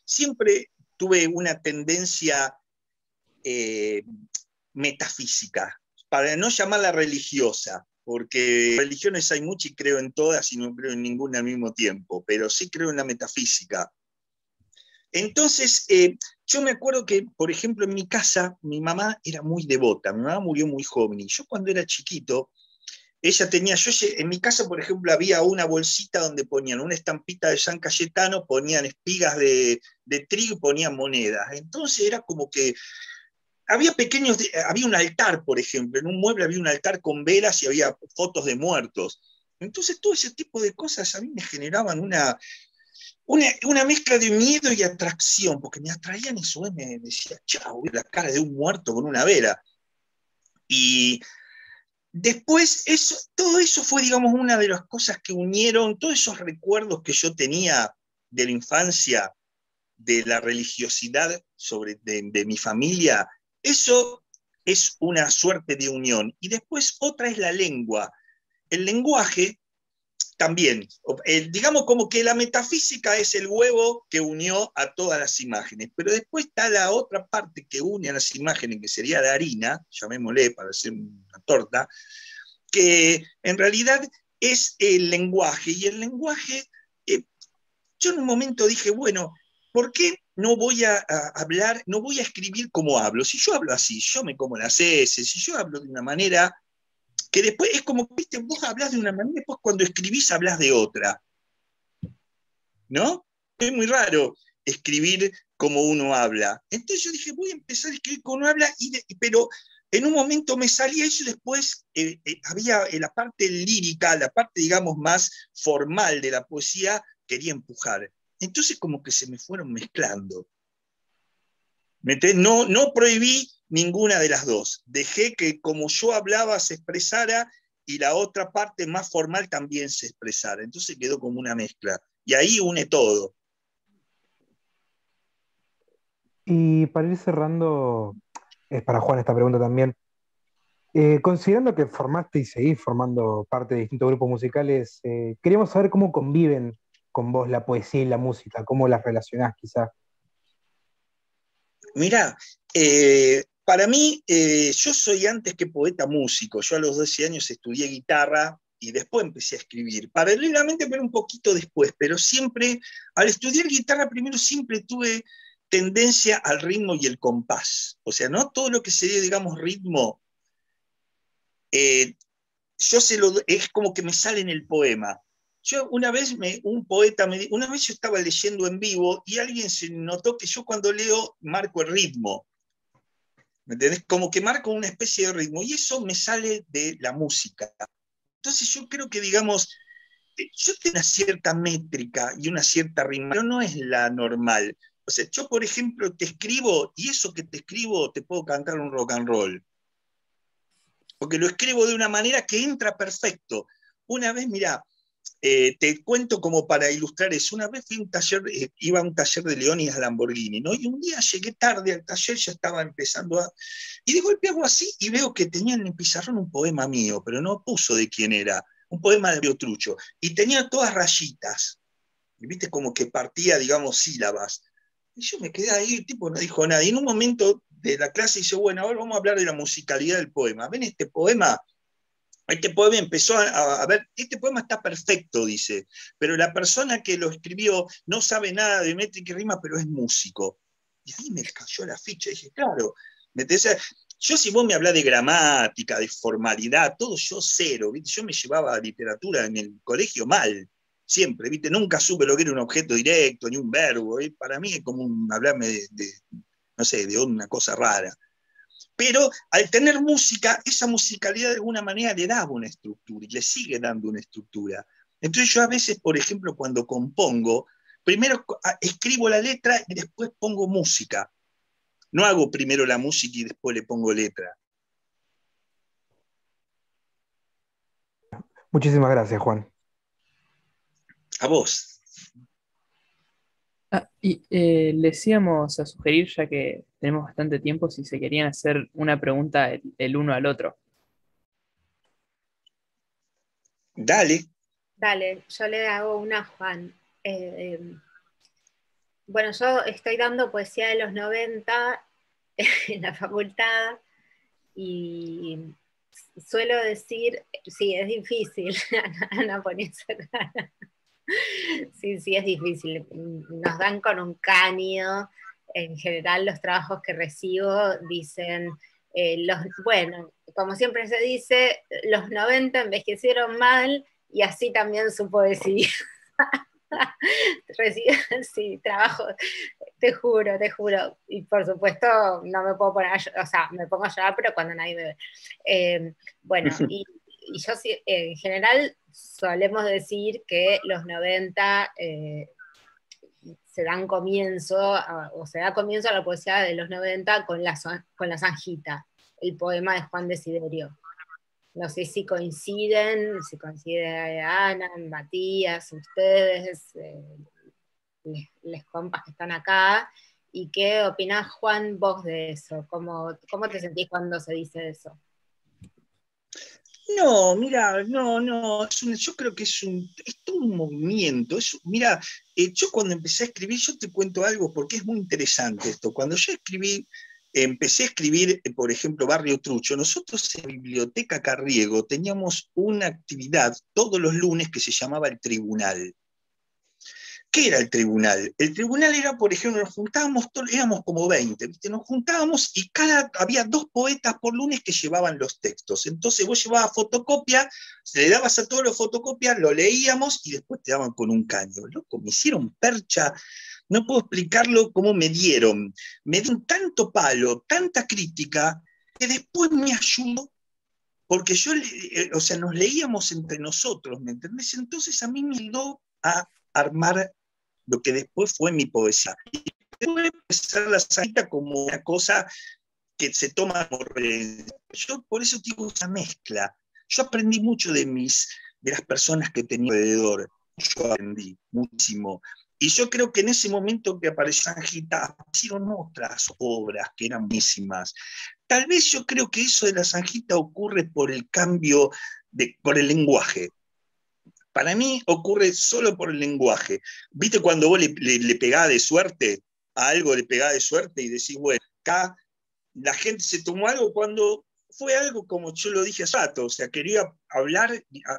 siempre tuve una tendencia metafísica, para no llamarla religiosa, porque religiones hay muchas y creo en todas y no creo en ninguna al mismo tiempo, pero sí creo en la metafísica. Entonces, yo me acuerdo que, por ejemplo, en mi casa, mi mamá era muy devota, mi mamá murió muy joven, y yo cuando era chiquito, ella tenía, en mi casa, por ejemplo, había una bolsita donde ponían una estampita de San Cayetano, ponían espigas de trigo y ponían monedas. Entonces era como que había había un altar, por ejemplo, en un mueble había un altar con velas y había fotos de muertos. Entonces todo ese tipo de cosas a mí me generaban una mezcla de miedo y atracción, porque me atraían eso, me decía, chau, la cara de un muerto con una vela. Y después, todo eso fue, digamos, una de las cosas que unieron, todos esos recuerdos que yo tenía de la infancia, de la religiosidad de mi familia, eso es una suerte de unión. Y después otra es la lengua. El lenguaje también, digamos como que la metafísica es el huevo que unió a todas las imágenes, pero después está la otra parte que une a las imágenes, que sería la harina, llamémosle para hacer una torta, que en realidad es el lenguaje, y el lenguaje, yo en un momento dije, bueno, ¿por qué no voy a hablar, no voy a escribir como hablo? Si yo hablo así, yo me como las heces, si yo hablo de una manera que después es como, viste, vos hablas de una manera, después cuando escribís hablas de otra, ¿no? Es muy raro escribir como uno habla. Entonces yo dije, voy a empezar a escribir como uno habla, pero en un momento me salía eso y después había la parte lírica, la parte, digamos, más formal de la poesía, quería empujar. Entonces como que se me fueron mezclando. No prohibí ninguna de las dos. Dejé que como yo hablaba se expresara y la otra parte más formal también se expresara. Entonces quedó como una mezcla. Y ahí une todo. Y para ir cerrando, es para Juan esta pregunta también. Considerando que formaste y seguís formando parte de distintos grupos musicales, queríamos saber cómo conviven con vos la poesía y la música, cómo las relacionás quizás. Mirá, Para mí, yo soy antes que poeta músico. Yo a los 12 años estudié guitarra y después empecé a escribir. Paralelamente, pero un poquito después. Pero siempre, al estudiar guitarra primero, siempre tuve tendencia al ritmo y el compás. O sea, no todo lo que sería, digamos, ritmo, es como que me sale en el poema. Yo una vez, una vez yo estaba leyendo en vivo y alguien se notó que yo cuando leo marco el ritmo. ¿Me entendés? Como que marco una especie de ritmo y eso me sale de la música. Entonces yo creo que, digamos, yo tengo una cierta métrica y una cierta rima, pero no es la normal. O sea, yo, por ejemplo, te escribo y eso que te escribo te puedo cantar un rock and roll. Porque lo escribo de una manera que entra perfecto. Una vez, mirá, te cuento como para ilustrar eso. Una vez fui a un taller, iba a un taller de Leónidas Lamborghini, ¿no? Y un día llegué tarde al taller, ya estaba empezando a... Y de golpe hago así y veo que tenían en el pizarrón un poema mío, pero no puso de quién era, un poema de Piotrucho. Y tenía todas rayitas. Y viste como que partía, digamos, sílabas. Y yo me quedé ahí, el tipo no dijo nada. Y en un momento de la clase dice, bueno, ahora vamos a hablar de la musicalidad del poema. ¿Ven este poema? Este poema empezó a ver, este poema está perfecto, dice, pero la persona que lo escribió no sabe nada de métrica y rima, pero es músico. Y ahí me cayó la ficha, dije, claro, yo si vos me hablás de gramática, de formalidad, todo yo cero, ¿viste? Yo me llevaba literatura en el colegio mal, siempre, ¿viste? Nunca supe lo que era un objeto directo, ni un verbo, ¿eh? Para mí es como hablarme no sé, de una cosa rara. Pero al tener música, esa musicalidad de alguna manera le daba una estructura y le sigue dando una estructura. Entonces yo a veces, por ejemplo, cuando compongo, primero escribo la letra y después pongo música. No hago primero la música y después le pongo letra. Muchísimas gracias, Juan. A vos. Les íbamos a sugerir, ya que tenemos bastante tiempo, si se querían hacer una pregunta el uno al otro. Dale. Dale, yo le hago una a Juan. Bueno, yo estoy dando poesía de los 90 en la facultad y suelo decir, sí, es difícil, Ana pone esa cara. Sí, es difícil. Nos dan con un caño. En general, los trabajos que recibo dicen, bueno, como siempre se dice, los 90 envejecieron mal y así también su poesía. Sí, trabajo, te juro. Y por supuesto, no me puedo poner o sea, me pongo a llorar, pero cuando nadie me ve. Bueno, y yo sí, en general solemos decir que los 90 se da comienzo a la poesía de los 90 con la Zanjita, el poema de Juan Desiderio. No sé si coincide Ana, Matías, ustedes, les compas que están acá, y qué opinás, Juan, vos de eso. ¿Cómo te sentís cuando se dice eso? No, mira, no, yo creo que es todo un movimiento. Mira, yo cuando empecé a escribir, yo te cuento algo porque es muy interesante esto. Cuando yo empecé a escribir, por ejemplo, Barrio Trucho, nosotros en Biblioteca Carriego teníamos una actividad todos los lunes que se llamaba el Tribunal. ¿Qué era el tribunal? El tribunal era, por ejemplo, nos juntábamos, éramos como 20, ¿viste? Nos juntábamos y había 2 poetas por lunes que llevaban los textos. Entonces vos llevabas fotocopia, le dabas a todos los fotocopias, lo leíamos y después te daban con un caño. Loco, me hicieron percha, no puedo explicarlo cómo me dieron. Me dieron tanto palo, tanta crítica, que después me ayudó, porque o sea, nos leíamos entre nosotros, ¿me entendés? Entonces a mí me ayudó a armar lo que después fue mi poesía. Y después empezar la Zanjita como una cosa que se toma por... Yo por eso digo esa mezcla. Yo aprendí mucho de las personas que tenía alrededor. Yo aprendí muchísimo. Y yo creo que en ese momento que apareció Zanjita, aparecieron otras obras que eran buenísimas. Tal vez yo creo que eso de la Zanjita ocurre por el cambio, por el lenguaje. Para mí ocurre solo por el lenguaje. ¿Viste cuando vos le pegás de suerte a algo, le pegás de suerte y decís, bueno, acá la gente se tomó algo cuando fue algo como yo lo dije hace rato, o sea, quería hablar,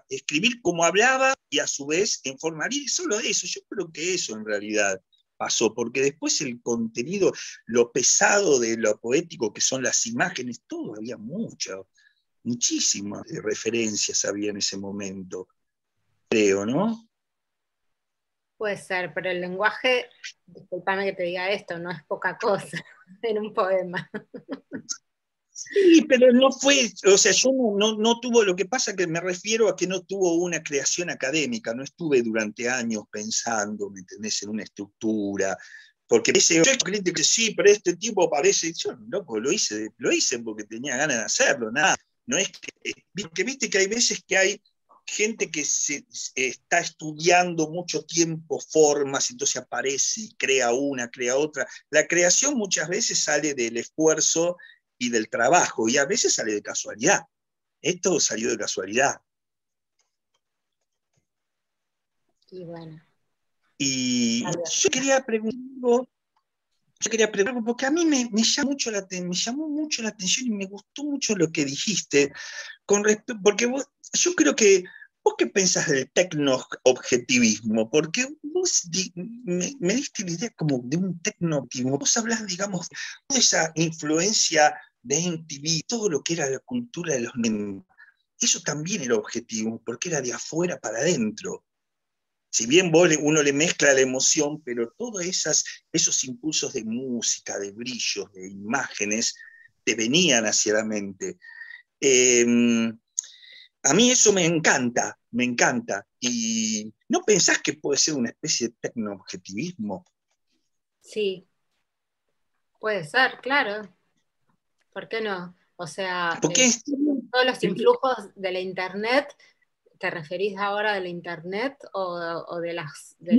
escribir como hablaba y a su vez en forma libre, solo eso, yo creo que eso en realidad pasó, porque después el contenido, lo pesado de lo poético que son las imágenes, todo había muchísimas referencias había en ese momento, creo, ¿no? Puede ser, pero el lenguaje, disculpame que te diga esto, no es poca cosa en un poema. Sí, pero no fue, o sea, yo no tuvo, lo que pasa que me refiero a que no tuvo una creación académica, no estuve durante años pensando, ¿me entendés?, en una estructura, porque ese crítico, sí, pero este tipo parece, yo loco, lo hice porque tenía ganas de hacerlo, nada, no es que viste que hay veces que hay gente que está estudiando mucho tiempo formas, entonces aparece y crea una, crea otra. La creación muchas veces sale del esfuerzo y del trabajo, y a veces sale de casualidad. Esto salió de casualidad. Y bueno. Y yo quería preguntar, porque a mí me llamó mucho la atención y me gustó mucho lo que dijiste, porque yo creo que vos qué pensás del tecno-objetivismo, porque vos me diste la idea como de un tecno-objetivismo, vos hablás, digamos, de esa influencia de MTV, todo lo que era la cultura de los 90, eso también era objetivo, porque era de afuera para adentro. Si bien uno le mezcla la emoción, pero todos esos impulsos de música, de brillos, de imágenes, te venían hacia la mente. A mí eso me encanta. ¿Y no pensás que puede ser una especie de tecno-objetivismo? Sí, puede ser, claro. ¿Por qué no? O sea, todos los influjos de la Internet, ¿te referís ahora de la Internet o de las... No,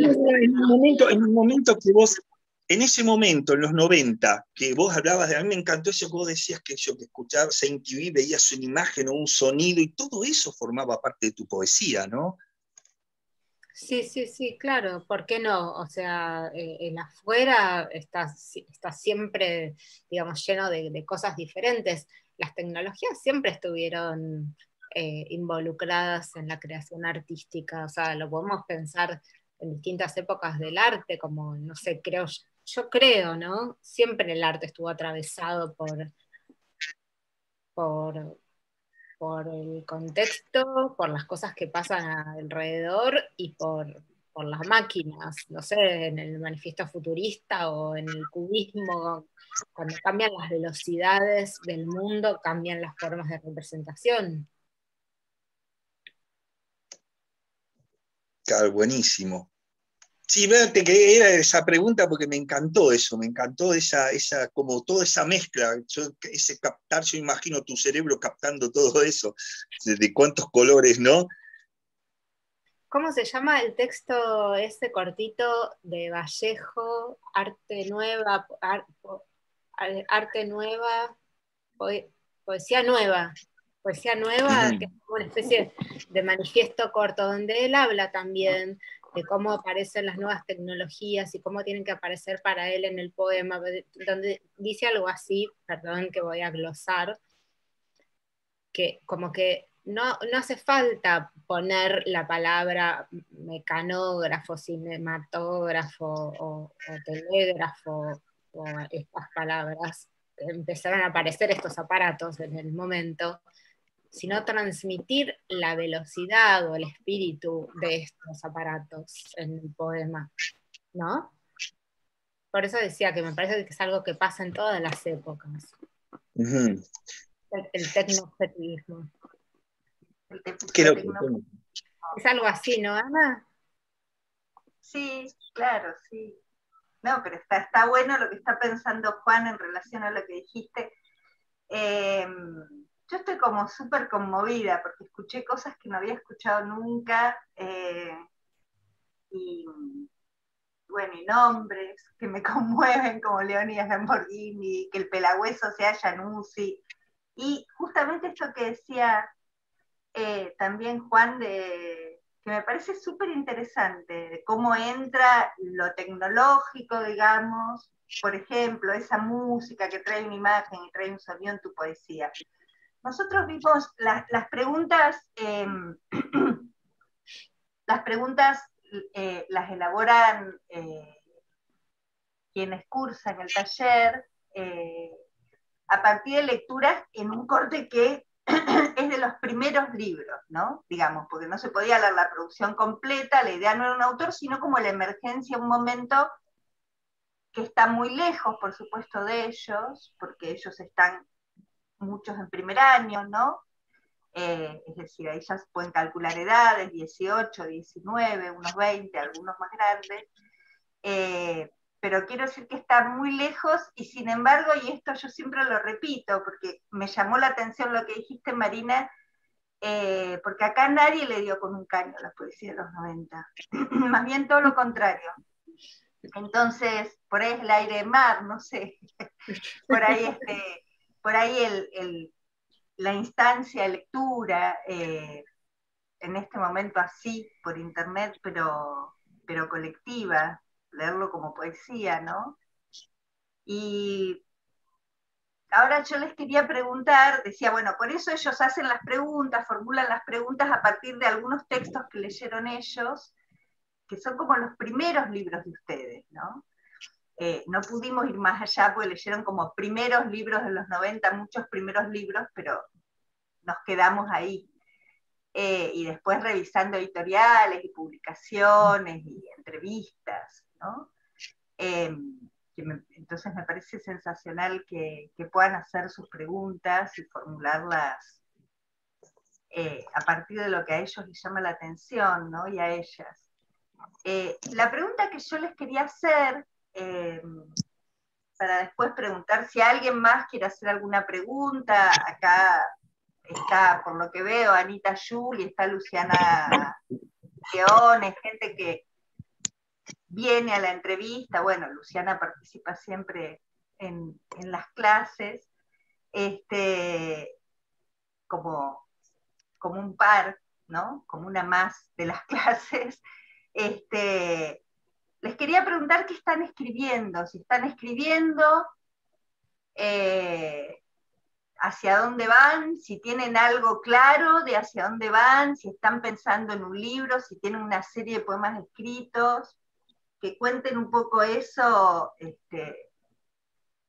en un momento que vos, en ese momento, en los 90, que vos hablabas a mí me encantó eso que vos decías, que escuchabas en TV, veías una imagen o un sonido, y todo eso formaba parte de tu poesía, ¿no? Sí, claro, ¿por qué no? O sea, el afuera está siempre, digamos, lleno de cosas diferentes. Las tecnologías siempre estuvieron involucradas en la creación artística, o sea, lo podemos pensar en distintas épocas del arte, como, no sé, yo creo, ¿no? Siempre el arte estuvo atravesado por el contexto, por las cosas que pasan alrededor y por las máquinas, no sé, en el manifiesto futurista o en el cubismo, cuando cambian las velocidades del mundo, cambian las formas de representación. Claro, buenísimo. Sí, verte que era esa pregunta porque me encantó eso, me encantó como toda esa mezcla, ese captar, yo imagino tu cerebro captando todo eso, de cuántos colores, ¿no? ¿Cómo se llama el texto ese cortito de Vallejo? Arte Nueva, Arte Nueva, Poesía Nueva. Poesía Nueva, que es como una especie de manifiesto corto, donde él habla también de cómo aparecen las nuevas tecnologías y cómo tienen que aparecer para él en el poema, donde dice algo así, perdón que voy a glosar, que como que no hace falta poner la palabra mecanógrafo, cinematógrafo o telégrafo o estas palabras. Empezaron a aparecer estos aparatos en el momento, sino transmitir la velocidad o el espíritu de estos aparatos en el poema, ¿no? Por eso decía que me parece que es algo que pasa en todas las épocas. El tecnoobjetivismo. Es algo así, ¿no, Ana? Sí, claro, sí. No, pero está bueno lo que está pensando Juan en relación a lo que dijiste. Yo estoy como súper conmovida porque escuché cosas que no había escuchado nunca y bueno, y nombres que me conmueven como Leonidas Lamborghini, que el Pelagüeso sea Januzzi, y justamente esto que decía también Juan, que me parece súper interesante, de cómo entra lo tecnológico, digamos, por ejemplo, esa música que trae una imagen y trae un sonido en tu poesía. Nosotros vimos las preguntas, las preguntas las elaboran quienes cursan el taller a partir de lecturas en un corte que es de los primeros libros, ¿no? Digamos, porque no se podía leer la producción completa, la idea no era un autor, sino como la emergencia, un momento que está muy lejos, por supuesto, de ellos, porque ellos están muchos en primer año, ¿no? Es decir, ahí ya se pueden calcular edades, 18, 19, unos 20, algunos más grandes, pero quiero decir que está muy lejos y sin embargo, y esto yo siempre lo repito, porque me llamó la atención lo que dijiste, Marina, porque acá nadie le dio con un caño a la poesía de los 90, más bien todo lo contrario. Entonces, por ahí es el aire de mar, no sé, por ahí, la instancia de lectura, en este momento así, por internet, pero colectiva, leerlo como poesía, ¿no? Y ahora yo les quería preguntar, decía, bueno, por eso ellos hacen las preguntas, formulan las preguntas a partir de algunos textos que leyeron ellos, que son como los primeros libros de ustedes, ¿no? No pudimos ir más allá porque leyeron como primeros libros de los 90, muchos primeros libros, pero nos quedamos ahí. Y después revisando editoriales y publicaciones y entrevistas, ¿no? Entonces me parece sensacional que puedan hacer sus preguntas y formularlas a partir de lo que a ellos les llama la atención, ¿no? Y a ellas. La pregunta que yo les quería hacer, para después preguntar si alguien más quiere hacer alguna pregunta, acá está, por lo que veo, Anita Yuli, está Luciana Leones, gente que viene a la entrevista, bueno, Luciana participa siempre en las clases, como un par, ¿no? Como una más de las clases. Les quería preguntar qué están escribiendo, si están escribiendo, hacia dónde van, si tienen algo claro de hacia dónde van, si están pensando en un libro, si tienen una serie de poemas escritos, que cuenten un poco eso,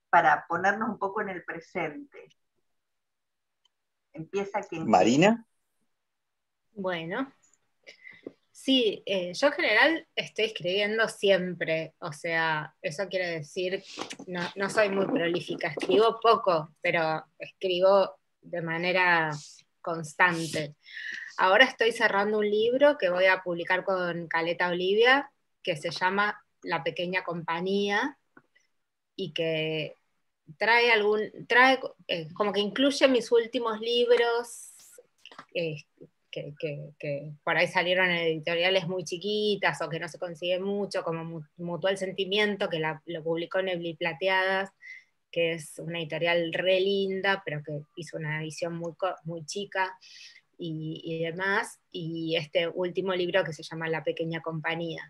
para ponernos un poco en el presente. Empieza quien Marina. Bueno, sí, yo en general estoy escribiendo siempre, o sea, eso quiere decir, no soy muy prolífica, escribo poco, pero escribo de manera constante. Ahora estoy cerrando un libro que voy a publicar con Caleta Olivia, que se llama La Pequeña Compañía, y que trae como que incluye mis últimos libros, que por ahí salieron en editoriales muy chiquitas o que no se consigue mucho, como Mutual Sentimiento, que lo publicó Nebli Plateadas, que es una editorial re linda, pero que hizo una edición muy chica y demás, y este último libro que se llama La Pequeña Compañía,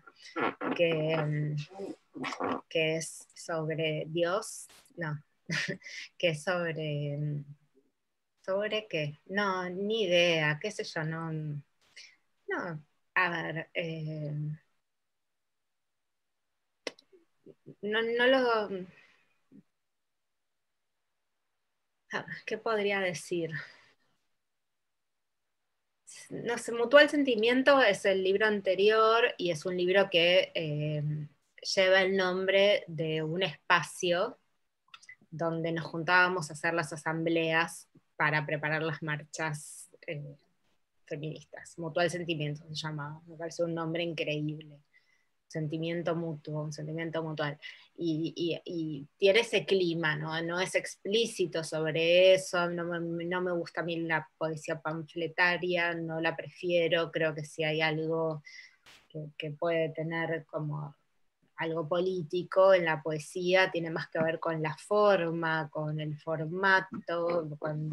que es sobre Dios, no, que es sobre qué, no, ni idea, qué sé yo, no, a ver, no lo, ¿qué podría decir? No sé, Mutual Sentimiento es el libro anterior y es un libro que lleva el nombre de un espacio donde nos juntábamos a hacer las asambleas para preparar las marchas feministas. Mutual Sentimiento se llamaba, me parece un nombre increíble. Sentimiento mutuo, un sentimiento mutual. Y tiene ese clima, ¿no? No es explícito sobre eso, no me gusta a mí la poesía panfletaria, no la prefiero, creo que si hay algo que puede tener como algo político en la poesía, tiene más que ver con la forma, con el formato, con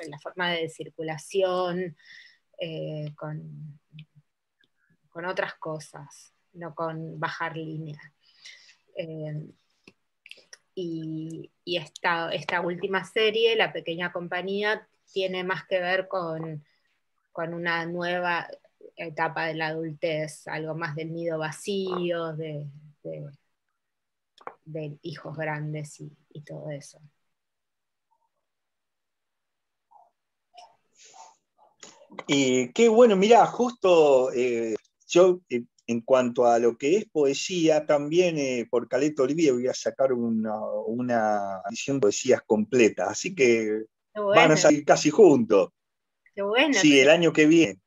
la forma de circulación, con otras cosas, no con bajar línea. y esta última serie, La Pequeña Compañía, tiene más que ver con una nueva etapa de la adultez, algo más del nido vacío, de hijos grandes y todo eso. Qué bueno, mirá, justo yo en cuanto a lo que es poesía, también por Caleta Olivia voy a sacar una edición de poesías completa, así que van a salir casi juntos. Qué bueno. Sí, el año que viene.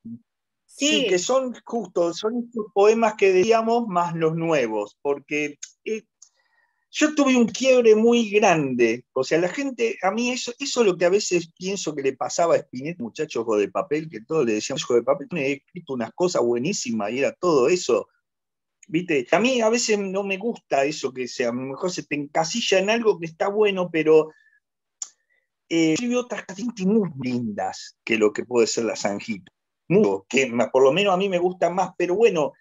Sí, que Sí. son estos poemas que decíamos más los nuevos, porque yo tuve un quiebre muy grande. O sea, la gente, a mí eso es lo que a veces pienso que le pasaba a Spinetta, muchachos ojo de papel, que todos le decíamos ojo de papel, he escrito unas cosas buenísimas y era todo eso. ¿Viste? A mí a veces no me gusta eso que sea, a lo mejor se te encasilla en algo que está bueno, pero escribió otras cosas muy lindas que lo que puede ser La Zanjita. Que por lo menos a mí me gusta más, pero bueno,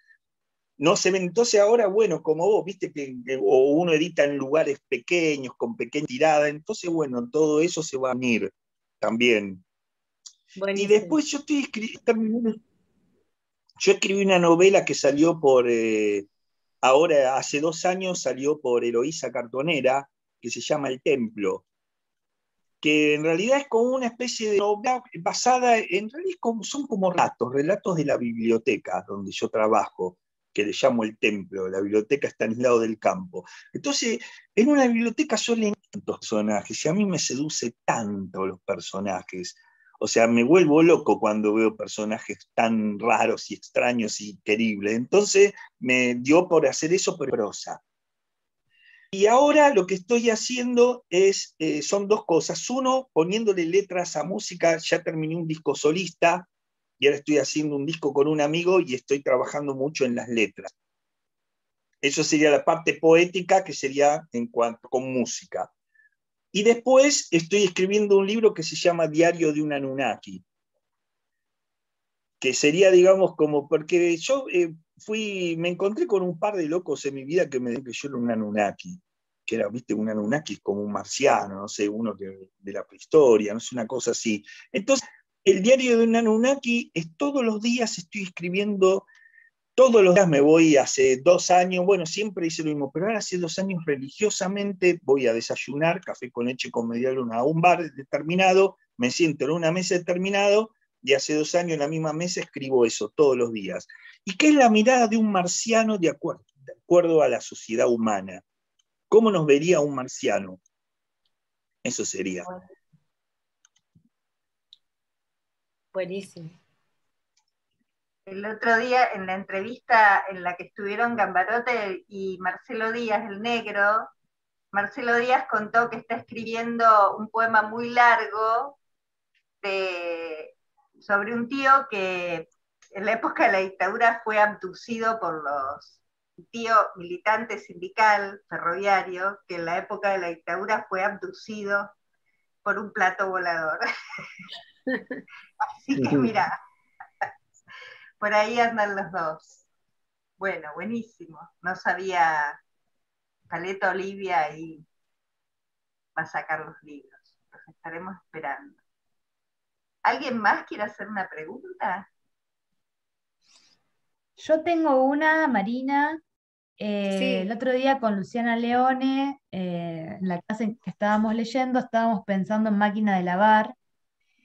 no se ven. Entonces ahora, bueno, como vos, viste o uno edita en lugares pequeños, con pequeña tirada, entonces bueno, todo eso se va a unir también. Buenísimo. Y después yo escribí una novela que salió ahora hace 2 años salió por Eloísa Cartonera, que se llama El Templo, que en realidad es como una especie de novela basada, en realidad son como relatos de la biblioteca donde yo trabajo, que le llamo El Templo, la biblioteca Estanislao del Campo. Entonces, en una biblioteca suelen tantos personajes, y a mí me seduce tanto los personajes. O sea, me vuelvo loco cuando veo personajes tan raros y extraños y queribles. Entonces, me dio por hacer eso, pero prosa. Y ahora lo que estoy haciendo son 2 cosas. Uno, poniéndole letras a música, ya terminé un disco solista, y ahora estoy haciendo un disco con un amigo y estoy trabajando mucho en las letras. Eso sería la parte poética, que sería en cuanto con música. Y después estoy escribiendo un libro que se llama Diario de un Anunnaki, que sería, digamos, como, porque yo me encontré con un par de locos en mi vida que me dijeron que yo era un Anunnaki, que era, viste, un Anunnaki como un marciano, no sé, uno de la prehistoria, no sé, una cosa así. Entonces, el diario de un Anunnaki es todos los días estoy escribiendo, todos los días me voy, hace 2 años, bueno, siempre hice lo mismo, pero ahora hace 2 años religiosamente voy a desayunar, café con leche con media luna, a un bar determinado, me siento en una mesa determinado, y hace 2 años en la misma mesa escribo eso todos los días. ¿Y qué es la mirada de un marciano de acuerdo a la sociedad humana? ¿Cómo nos vería un marciano? Eso sería. Buenísimo. El otro día, en la entrevista en la que estuvieron Gambarote y Marcelo Díaz, el negro, Marcelo Díaz contó que está escribiendo un poema muy largo sobre un tío que en la época de la dictadura fue abducido por un tío militante sindical ferroviario, que en la época de la dictadura fue abducido por un plato volador. Así que mira, por ahí andan los dos. Bueno, buenísimo. No sabía, Caleta Olivia ahí va a sacar los libros. Los estaremos esperando. ¿Alguien más quiere hacer una pregunta? Yo tengo una, Marina. Sí. El otro día con Luciana Leone, en la clase en que estábamos leyendo, estábamos pensando en máquina de lavar.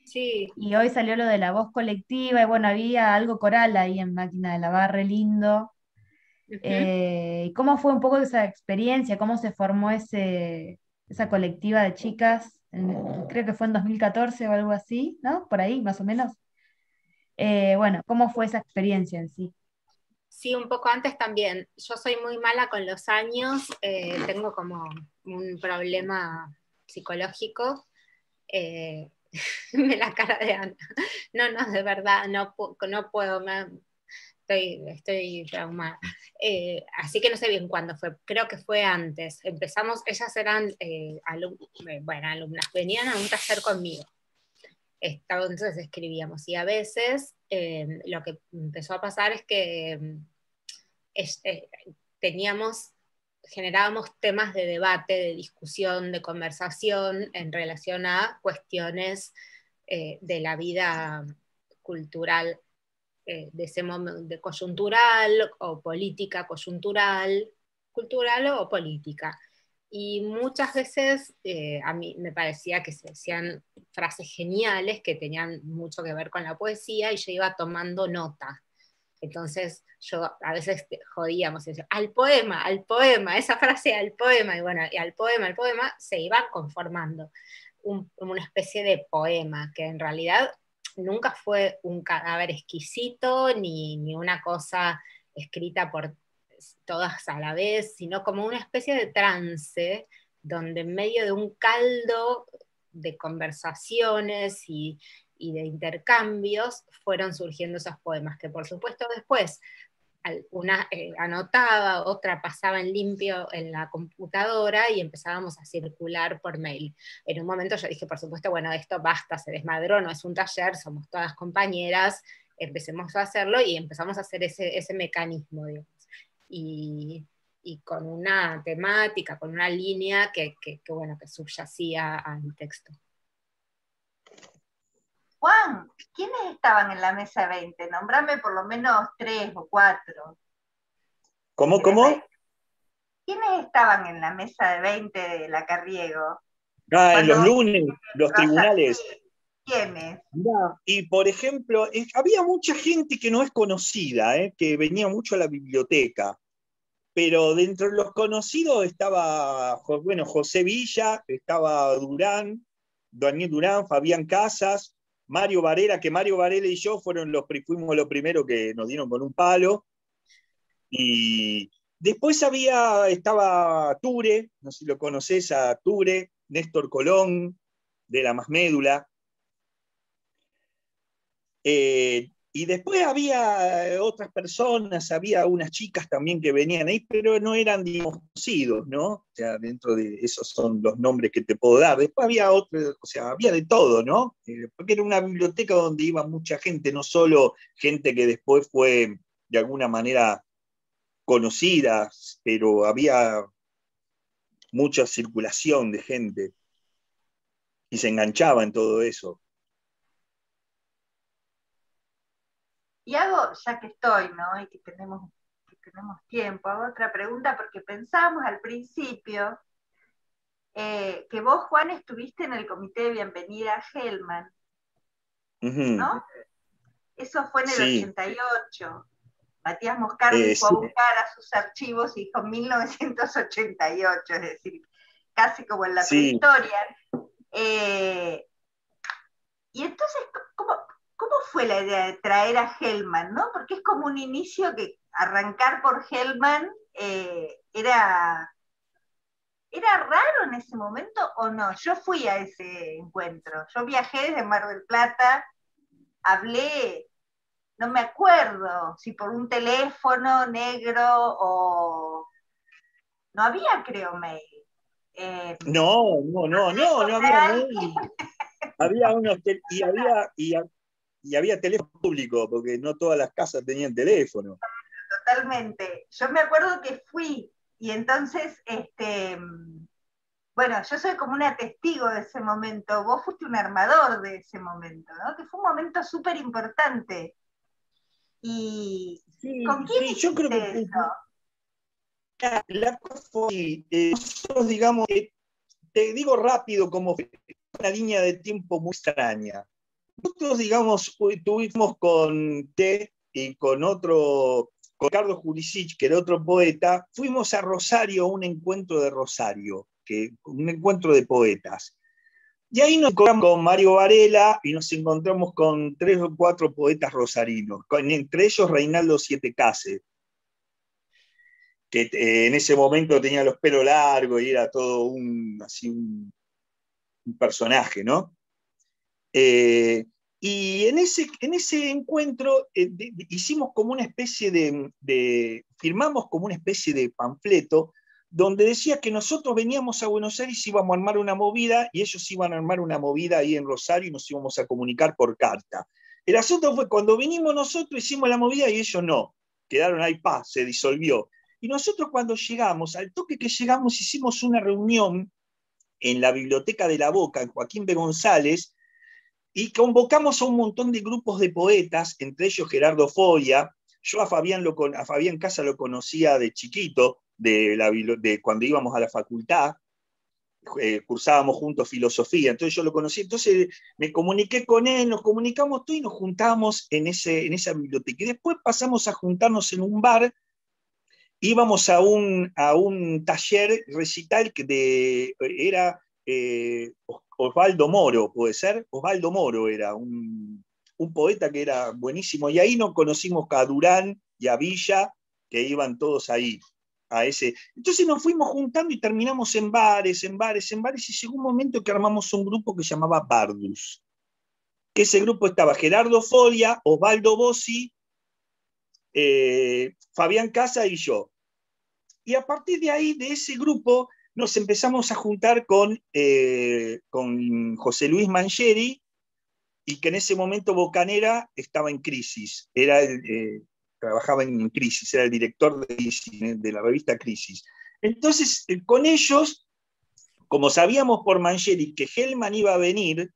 Sí. Y hoy salió lo de la voz colectiva, y bueno, había algo coral ahí en máquina de lavar, re lindo. ¿Y cómo fue un poco esa experiencia? ¿Cómo se formó esa colectiva de chicas? Creo que fue en 2014 o algo así, ¿no? Por ahí, más o menos. Bueno, ¿cómo fue esa experiencia en sí? Sí, un poco antes también. Yo soy muy mala con los años, tengo como un problema psicológico. Me la cara de Ana. No, de verdad, no puedo, estoy traumada. Así que no sé bien cuándo fue, creo que fue antes. Empezamos, ellas eran alumnas, venían a un taller conmigo. Entonces escribíamos, y a veces lo que empezó a pasar es que teníamos generábamos temas de debate, de discusión, de conversación en relación a cuestiones de la vida cultural, de ese momento, de coyuntural o política coyuntural, cultural o política. Y muchas veces a mí me parecía que se decían frases geniales que tenían mucho que ver con la poesía y yo iba tomando nota. Entonces yo a veces jodíamos y decía, al poema, esa frase al poema, y bueno, y al poema se iba conformando una especie de poema, que en realidad nunca fue un cadáver exquisito, ni una cosa escrita por todas a la vez, sino como una especie de trance, donde en medio de un caldo de conversaciones y de intercambios fueron surgiendo esos poemas, que por supuesto después una anotaba, otra pasaba en limpio en la computadora y empezábamos a circular por mail. En un momento yo dije, por supuesto, bueno, esto basta, se desmadró, no es un taller, somos todas compañeras, empecemos a hacerlo y empezamos a hacer ese mecanismo, digamos. Y con una temática, con una línea que subyacía al texto. Juan, ¿quiénes estaban en la mesa 20? Nombrame por lo menos 3 o 4. ¿Cómo? ¿Quiénes estaban en la mesa de 20 de la Carriego? En los lunes, los tribunales. ¿Quiénes? Y por ejemplo, había mucha gente que no es conocida, que venía mucho a la biblioteca, pero dentro de los conocidos estaba, bueno, José Villa, estaba Daniel Durán, Fabián Casas, Mario Varela, que Mario Varela y yo fuimos los primeros que nos dieron con un palo, y después estaba Ture, no sé si lo conocés a Ture, Néstor Colón, de La Masmédula. Y después había otras personas, había unas chicas también que venían ahí, pero no eran, digamos, conocidos, ¿no? O sea, dentro de esos son los nombres que te puedo dar. Después había otros, o sea, había de todo, ¿no? Porque era una biblioteca donde iba mucha gente, no solo gente que después fue de alguna manera conocida, pero había mucha circulación de gente y se enganchaba en todo eso. Y hago, ya que estoy, ¿no? Y que tenemos tiempo, hago otra pregunta porque pensábamos al principio que vos, Juan, estuviste en el comité de bienvenida a Hellman, ¿no? Eso fue en el 88. Matías Moscardi fue a buscar a sus archivos y dijo 1988, es decir, casi como en la prehistoria. Y entonces, ¿cómo fue la idea de traer a Hellman, ¿no? Porque es como un inicio que arrancar por Hellman era raro en ese momento o no. Yo fui a ese encuentro. Yo viajé desde Mar del Plata, hablé, no me acuerdo si por un teléfono negro o... No había, creo, mail. No había mail. Había unos y había teléfono público, porque no todas las casas tenían teléfono. Totalmente. Yo me acuerdo que fui, y entonces, bueno, yo soy como una testigo de ese momento, vos fuiste un armador de ese momento, ¿no? Que fue un momento súper importante. Y ¿con quién yo creo que eso? La cosa fue, nosotros, digamos, te digo rápido, como una línea de tiempo muy extraña. Nosotros, digamos, tuvimos con T y con Carlos Jurisic, que era otro poeta, fuimos a Rosario, a un encuentro de Rosario, un encuentro de poetas. Y ahí nos encontramos con Mario Varela y nos encontramos con 3 o 4 poetas rosarinos, entre ellos Reinaldo Siete Case, que en ese momento tenía los pelos largos y era todo un personaje, ¿no? Y en ese encuentro hicimos como una especie firmamos como una especie de panfleto donde decía que nosotros veníamos a Buenos Aires y íbamos a armar una movida y ellos iban a armar una movida ahí en Rosario y nos íbamos a comunicar por carta. El asunto fue cuando vinimos nosotros, hicimos la movida y ellos no, quedaron ahí, se disolvió. Y nosotros cuando llegamos, al toque que llegamos, hicimos una reunión en la Biblioteca de la Boca, en Joaquín B. González, y convocamos a un montón de grupos de poetas, entre ellos Gerardo Foya. Yo a Fabián Casa lo conocía de chiquito, de cuando íbamos a la facultad, cursábamos juntos filosofía, entonces yo lo conocí, entonces me comuniqué con él, nos comunicamos todo y nos juntábamos en esa biblioteca. Y después pasamos a juntarnos en un bar, íbamos a un taller recital que era Osvaldo Moro, ¿puede ser? Osvaldo Moro era un poeta que era buenísimo, y ahí nos conocimos a Durán y a Villa, que iban todos ahí. Entonces nos fuimos juntando y terminamos en bares, y llegó un momento que armamos un grupo que se llamaba Bardus, que ese grupo estaba Gerardo Folia, Osvaldo Bossi, Fabián Casa y yo. Y a partir de ahí, de ese grupo, nos empezamos a juntar con José Luis Mangieri, y que en ese momento Bocanera estaba en crisis, trabajaba en Crisis, era el director de la revista Crisis. Entonces, con ellos, como sabíamos por Mangieri que Hellman iba a venir,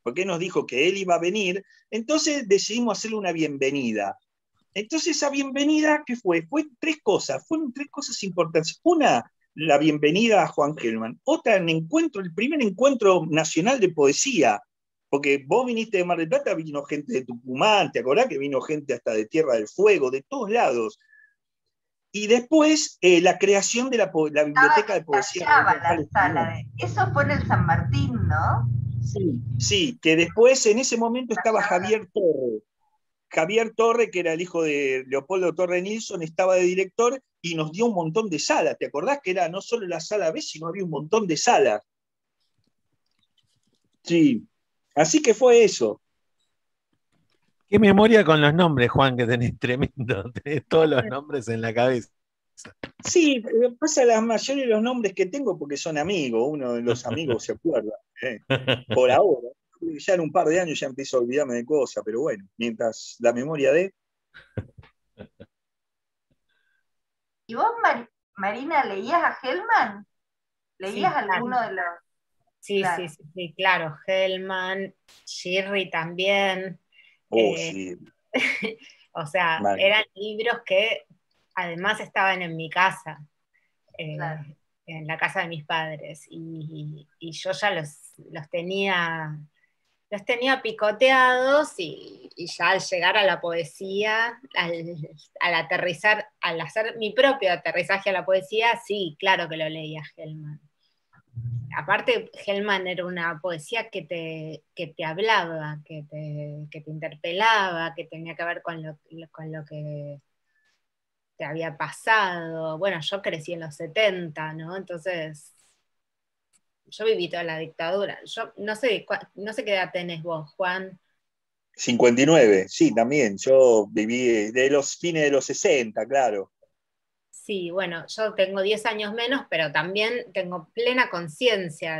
porque nos dijo que él iba a venir, entonces decidimos hacerle una bienvenida. Entonces, esa bienvenida, ¿qué fue? Fueron tres cosas importantes. Una, la bienvenida a Juan Hellman. Otra, el primer encuentro nacional de poesía, porque vos viniste de Mar del Plata, vino gente de Tucumán, ¿te acordás que vino gente hasta de Tierra del Fuego, de todos lados? Y después la creación de la Biblioteca de Poesía. La sala eso fue en el San Martín, ¿no? Sí, que después en ese momento estaba Javier Torre. Javier Torre, que era el hijo de Leopoldo Torre Nilsson, estaba de director y nos dio un montón de salas. ¿Te acordás que era no solo la sala B, sino había un montón de salas? Sí. Así que fue eso. Qué memoria con los nombres, Juan, que tenés tremendo. Tenés todos los nombres en la cabeza. Sí, pasa la mayoría de los nombres que tengo porque son amigos. Uno de los amigos se acuerda. Por ahora. Ya en un par de años ya empiezo a olvidarme de cosas, pero bueno, mientras la memoria de... ¿Y vos, Marina, leías a Hellman? ¿Leías alguno de los...? Sí, claro. Sí, claro. Hellman, Shirley también. Sí. O sea, vale. Eran libros que además estaban en mi casa, claro. En la casa de mis padres. Y yo ya los tenía picoteados y ya al llegar a la poesía, al aterrizar, al hacer mi propio aterrizaje a la poesía, sí, claro que lo leía Hellman. Aparte, Hellman era una poesía que te hablaba, que te interpelaba, que tenía que ver con lo que te había pasado. Bueno, yo crecí en los 70, ¿no? Entonces, yo viví toda la dictadura. Yo no sé qué edad tenés vos, Juan. 59, sí, también. Yo viví de los fines de los 60, claro. Sí, bueno, yo tengo 10 años menos, pero también tengo plena conciencia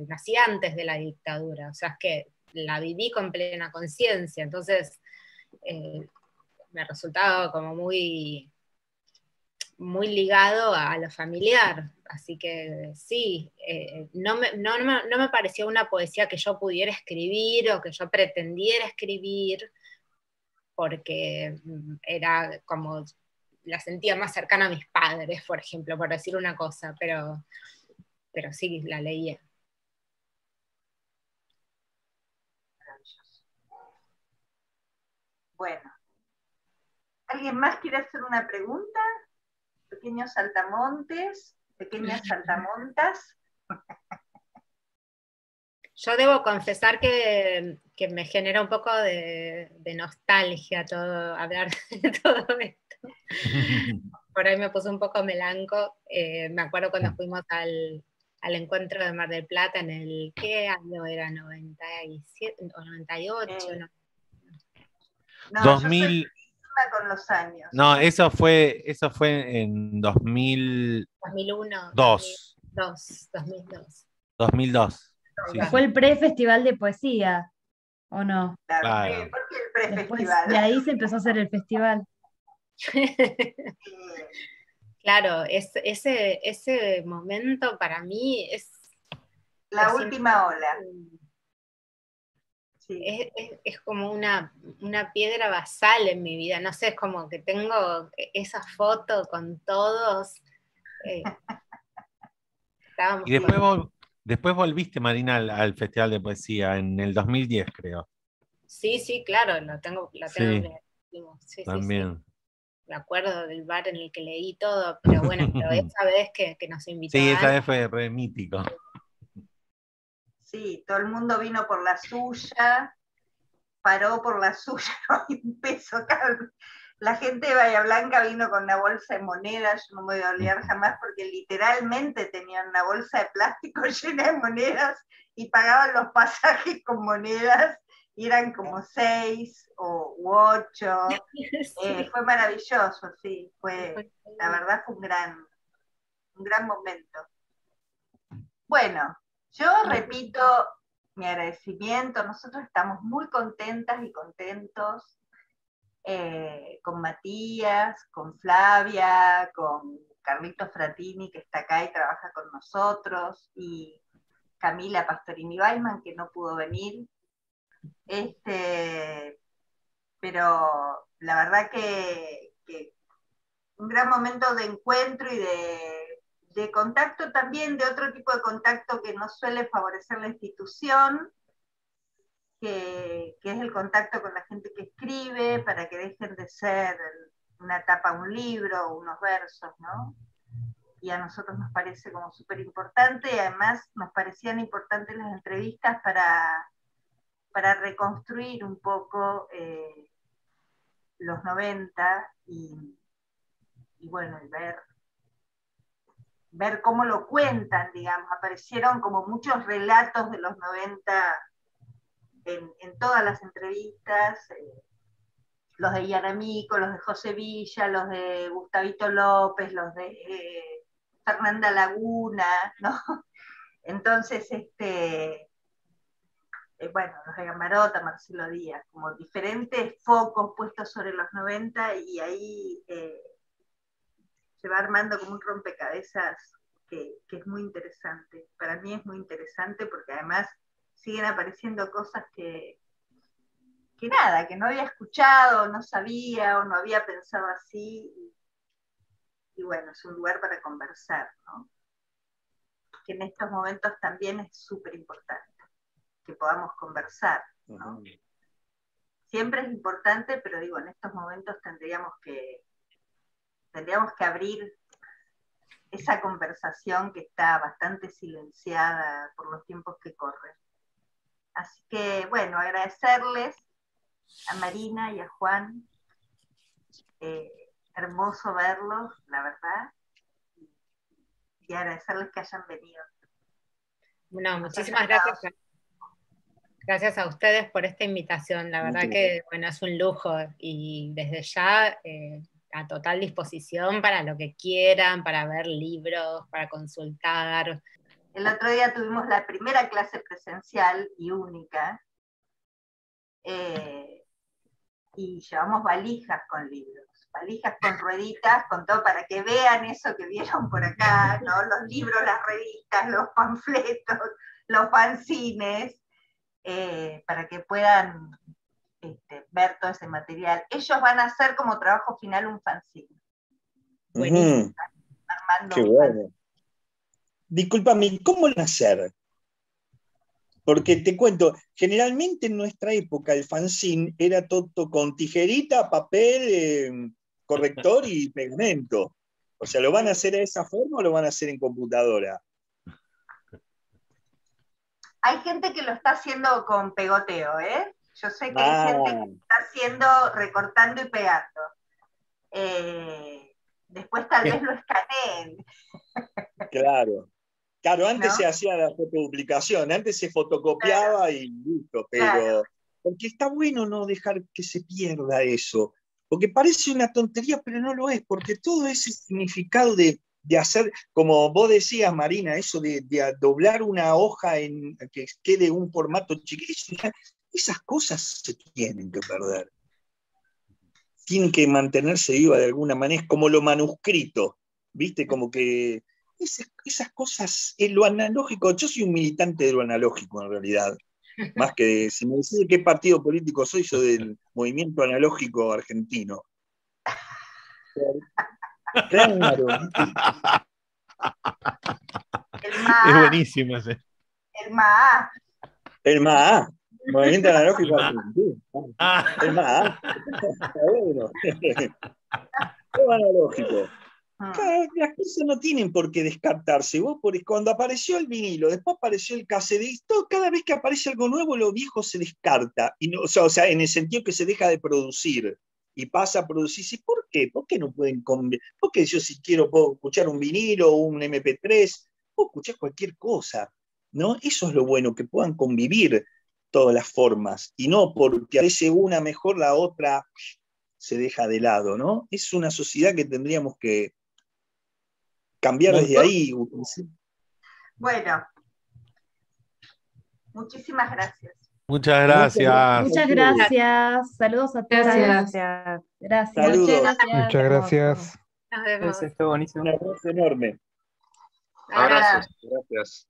nací antes de la dictadura, o sea, es que la viví con plena conciencia, entonces me resultaba como muy, muy ligado a lo familiar, así que sí, no me pareció una poesía que yo pudiera escribir o que yo pretendiera escribir, porque era como... la sentía más cercana a mis padres, por ejemplo, por decir una cosa, pero sí, la leía. Bueno, ¿alguien más quiere hacer una pregunta? Pequeños saltamontes, pequeñas saltamontas. Yo debo confesar que me genera un poco de nostalgia todo, hablar de todo esto. Por ahí me puse un poco melanco. Me acuerdo cuando fuimos al encuentro de Mar del Plata en el... ¿Qué año era? ¿97 o 98? No, 2000... yo soy con los años. No, eso fue en 2001. 2002. 2002. Sí. Fue el pre-festival de poesía, ¿o no? Claro. ¿Por qué el pre-festival? De ahí se empezó a hacer el festival. Claro, ese momento para mí es... La última ola. Sí. Es como una piedra basal en mi vida, no sé, es como que tengo esa foto con todos. Y después volviste, Marina, al Festival de Poesía en el 2010, creo. Sí, claro, la tengo clarísimo. Sí, también. Me acuerdo del bar en el que leí todo, pero bueno, pero esa vez que nos invitaron. Sí, esa vez fue re mítico. Sí, todo el mundo vino por la suya, paró por la suya, no hay un peso acá. La gente de Bahía Blanca vino con una bolsa de monedas, yo no me voy a olvidar jamás, porque literalmente tenían una bolsa de plástico llena de monedas y pagaban los pasajes con monedas, y eran como 6 u 8. Sí. Fue maravilloso, sí, la verdad fue un gran momento. Bueno, yo repito mi agradecimiento, nosotros estamos muy contentas y contentos con Matías, con Flavia, con Carlitos Fratini, que está acá y trabaja con nosotros, y Camila Pastorini-Weisman, que no pudo venir. Pero la verdad que un gran momento de encuentro y de contacto también, de otro tipo de contacto que no suele favorecer la institución, que es el contacto con la gente que escribe, para que dejen de ser una tapa un libro, unos versos, ¿no? Y a nosotros nos parece como súper importante, y además nos parecían importantes las entrevistas para reconstruir un poco los 90 y bueno, y ver cómo lo cuentan, digamos. Aparecieron como muchos relatos de los 90 en todas las entrevistas, los de Yaramico, los de José Villa, los de Gustavito López, los de Fernanda Laguna, ¿no? Entonces, bueno, los de Gamarota, Marcelo Díaz, como diferentes focos puestos sobre los 90, y ahí se va armando como un rompecabezas que es muy interesante. Para mí es muy interesante porque además siguen apareciendo cosas que no había escuchado, no sabía o no había pensado así, y bueno, es un lugar para conversar, ¿no? Que en estos momentos también es súper importante que podamos conversar, ¿no? Siempre es importante, pero digo, en estos momentos tendríamos que abrir esa conversación que está bastante silenciada por los tiempos que corren. Así que, bueno, agradecerles a Marina y a Juan. Hermoso verlos, la verdad, y agradecerles que hayan venido. Bueno, muchísimas gracias. Gracias a ustedes por esta invitación. La verdad que, bueno, es un lujo, y desde ya a total disposición para lo que quieran, para ver libros, para consultar. El otro día tuvimos la primera clase presencial y única, y llevamos valijas con libros, valijas con rueditas, con todo, para que vean eso que vieron por acá, ¿no? Los libros, las revistas, los panfletos, los fanzines, para que puedan ver todo ese material. Ellos van a hacer como trabajo final un fanzine. Buenísimo. Armando. Qué bueno. Discúlpame, ¿cómo van a hacer? Porque te cuento, generalmente en nuestra época el fanzine era todo con tijerita, papel, corrector y pegamento. O sea, ¿lo van a hacer de esa forma o lo van a hacer en computadora? Hay gente que lo está haciendo con pegoteo, ¿eh? Yo sé que hay gente que lo está haciendo recortando y pegando. Después tal vez lo escaneen. Claro. Claro, antes se hacía la fotoduplicación, antes se fotocopiaba y listo, pero porque está bueno no dejar que se pierda eso, porque parece una tontería, pero no lo es, porque todo ese significado de hacer, como vos decías, Marina, eso de doblar una hoja en que quede un formato chiquito, esas cosas se tienen que perder. Tienen que mantenerse viva de alguna manera, es como lo manuscrito. ¿viste? Como que esas cosas, lo analógico, yo soy un militante de lo analógico en realidad, más que, si me decís de qué partido político soy, yo del movimiento analógico argentino. Claro. Es buenísimo ese. El MAA. El MAA. Movimiento analógico argentino. El MAA. Está bueno. Todo analógico. Claro, las cosas no tienen por qué descartarse. Cuando apareció el vinilo, después apareció el cassette, cada vez que aparece algo nuevo, lo viejo se descarta. Y no, o sea, en el sentido que se deja de producir y pasa a producirse. ¿Por qué? ¿Por qué no pueden convivir? Porque yo, si quiero, puedo escuchar un vinilo o un MP3, puedo escuchar cualquier cosa, ¿no? Eso es lo bueno, que puedan convivir todas las formas, y no porque aparece una mejor, la otra se deja de lado, ¿no? Es una sociedad que tendríamos que cambiar desde ahí. Bueno, muchísimas gracias. Muchas gracias. Muchas gracias. Saludos a todos. Gracias. Gracias. Saludos. Muchas gracias. Nos vemos. Ese fue buenísimo. Un abrazo enorme. Abrazos. Gracias.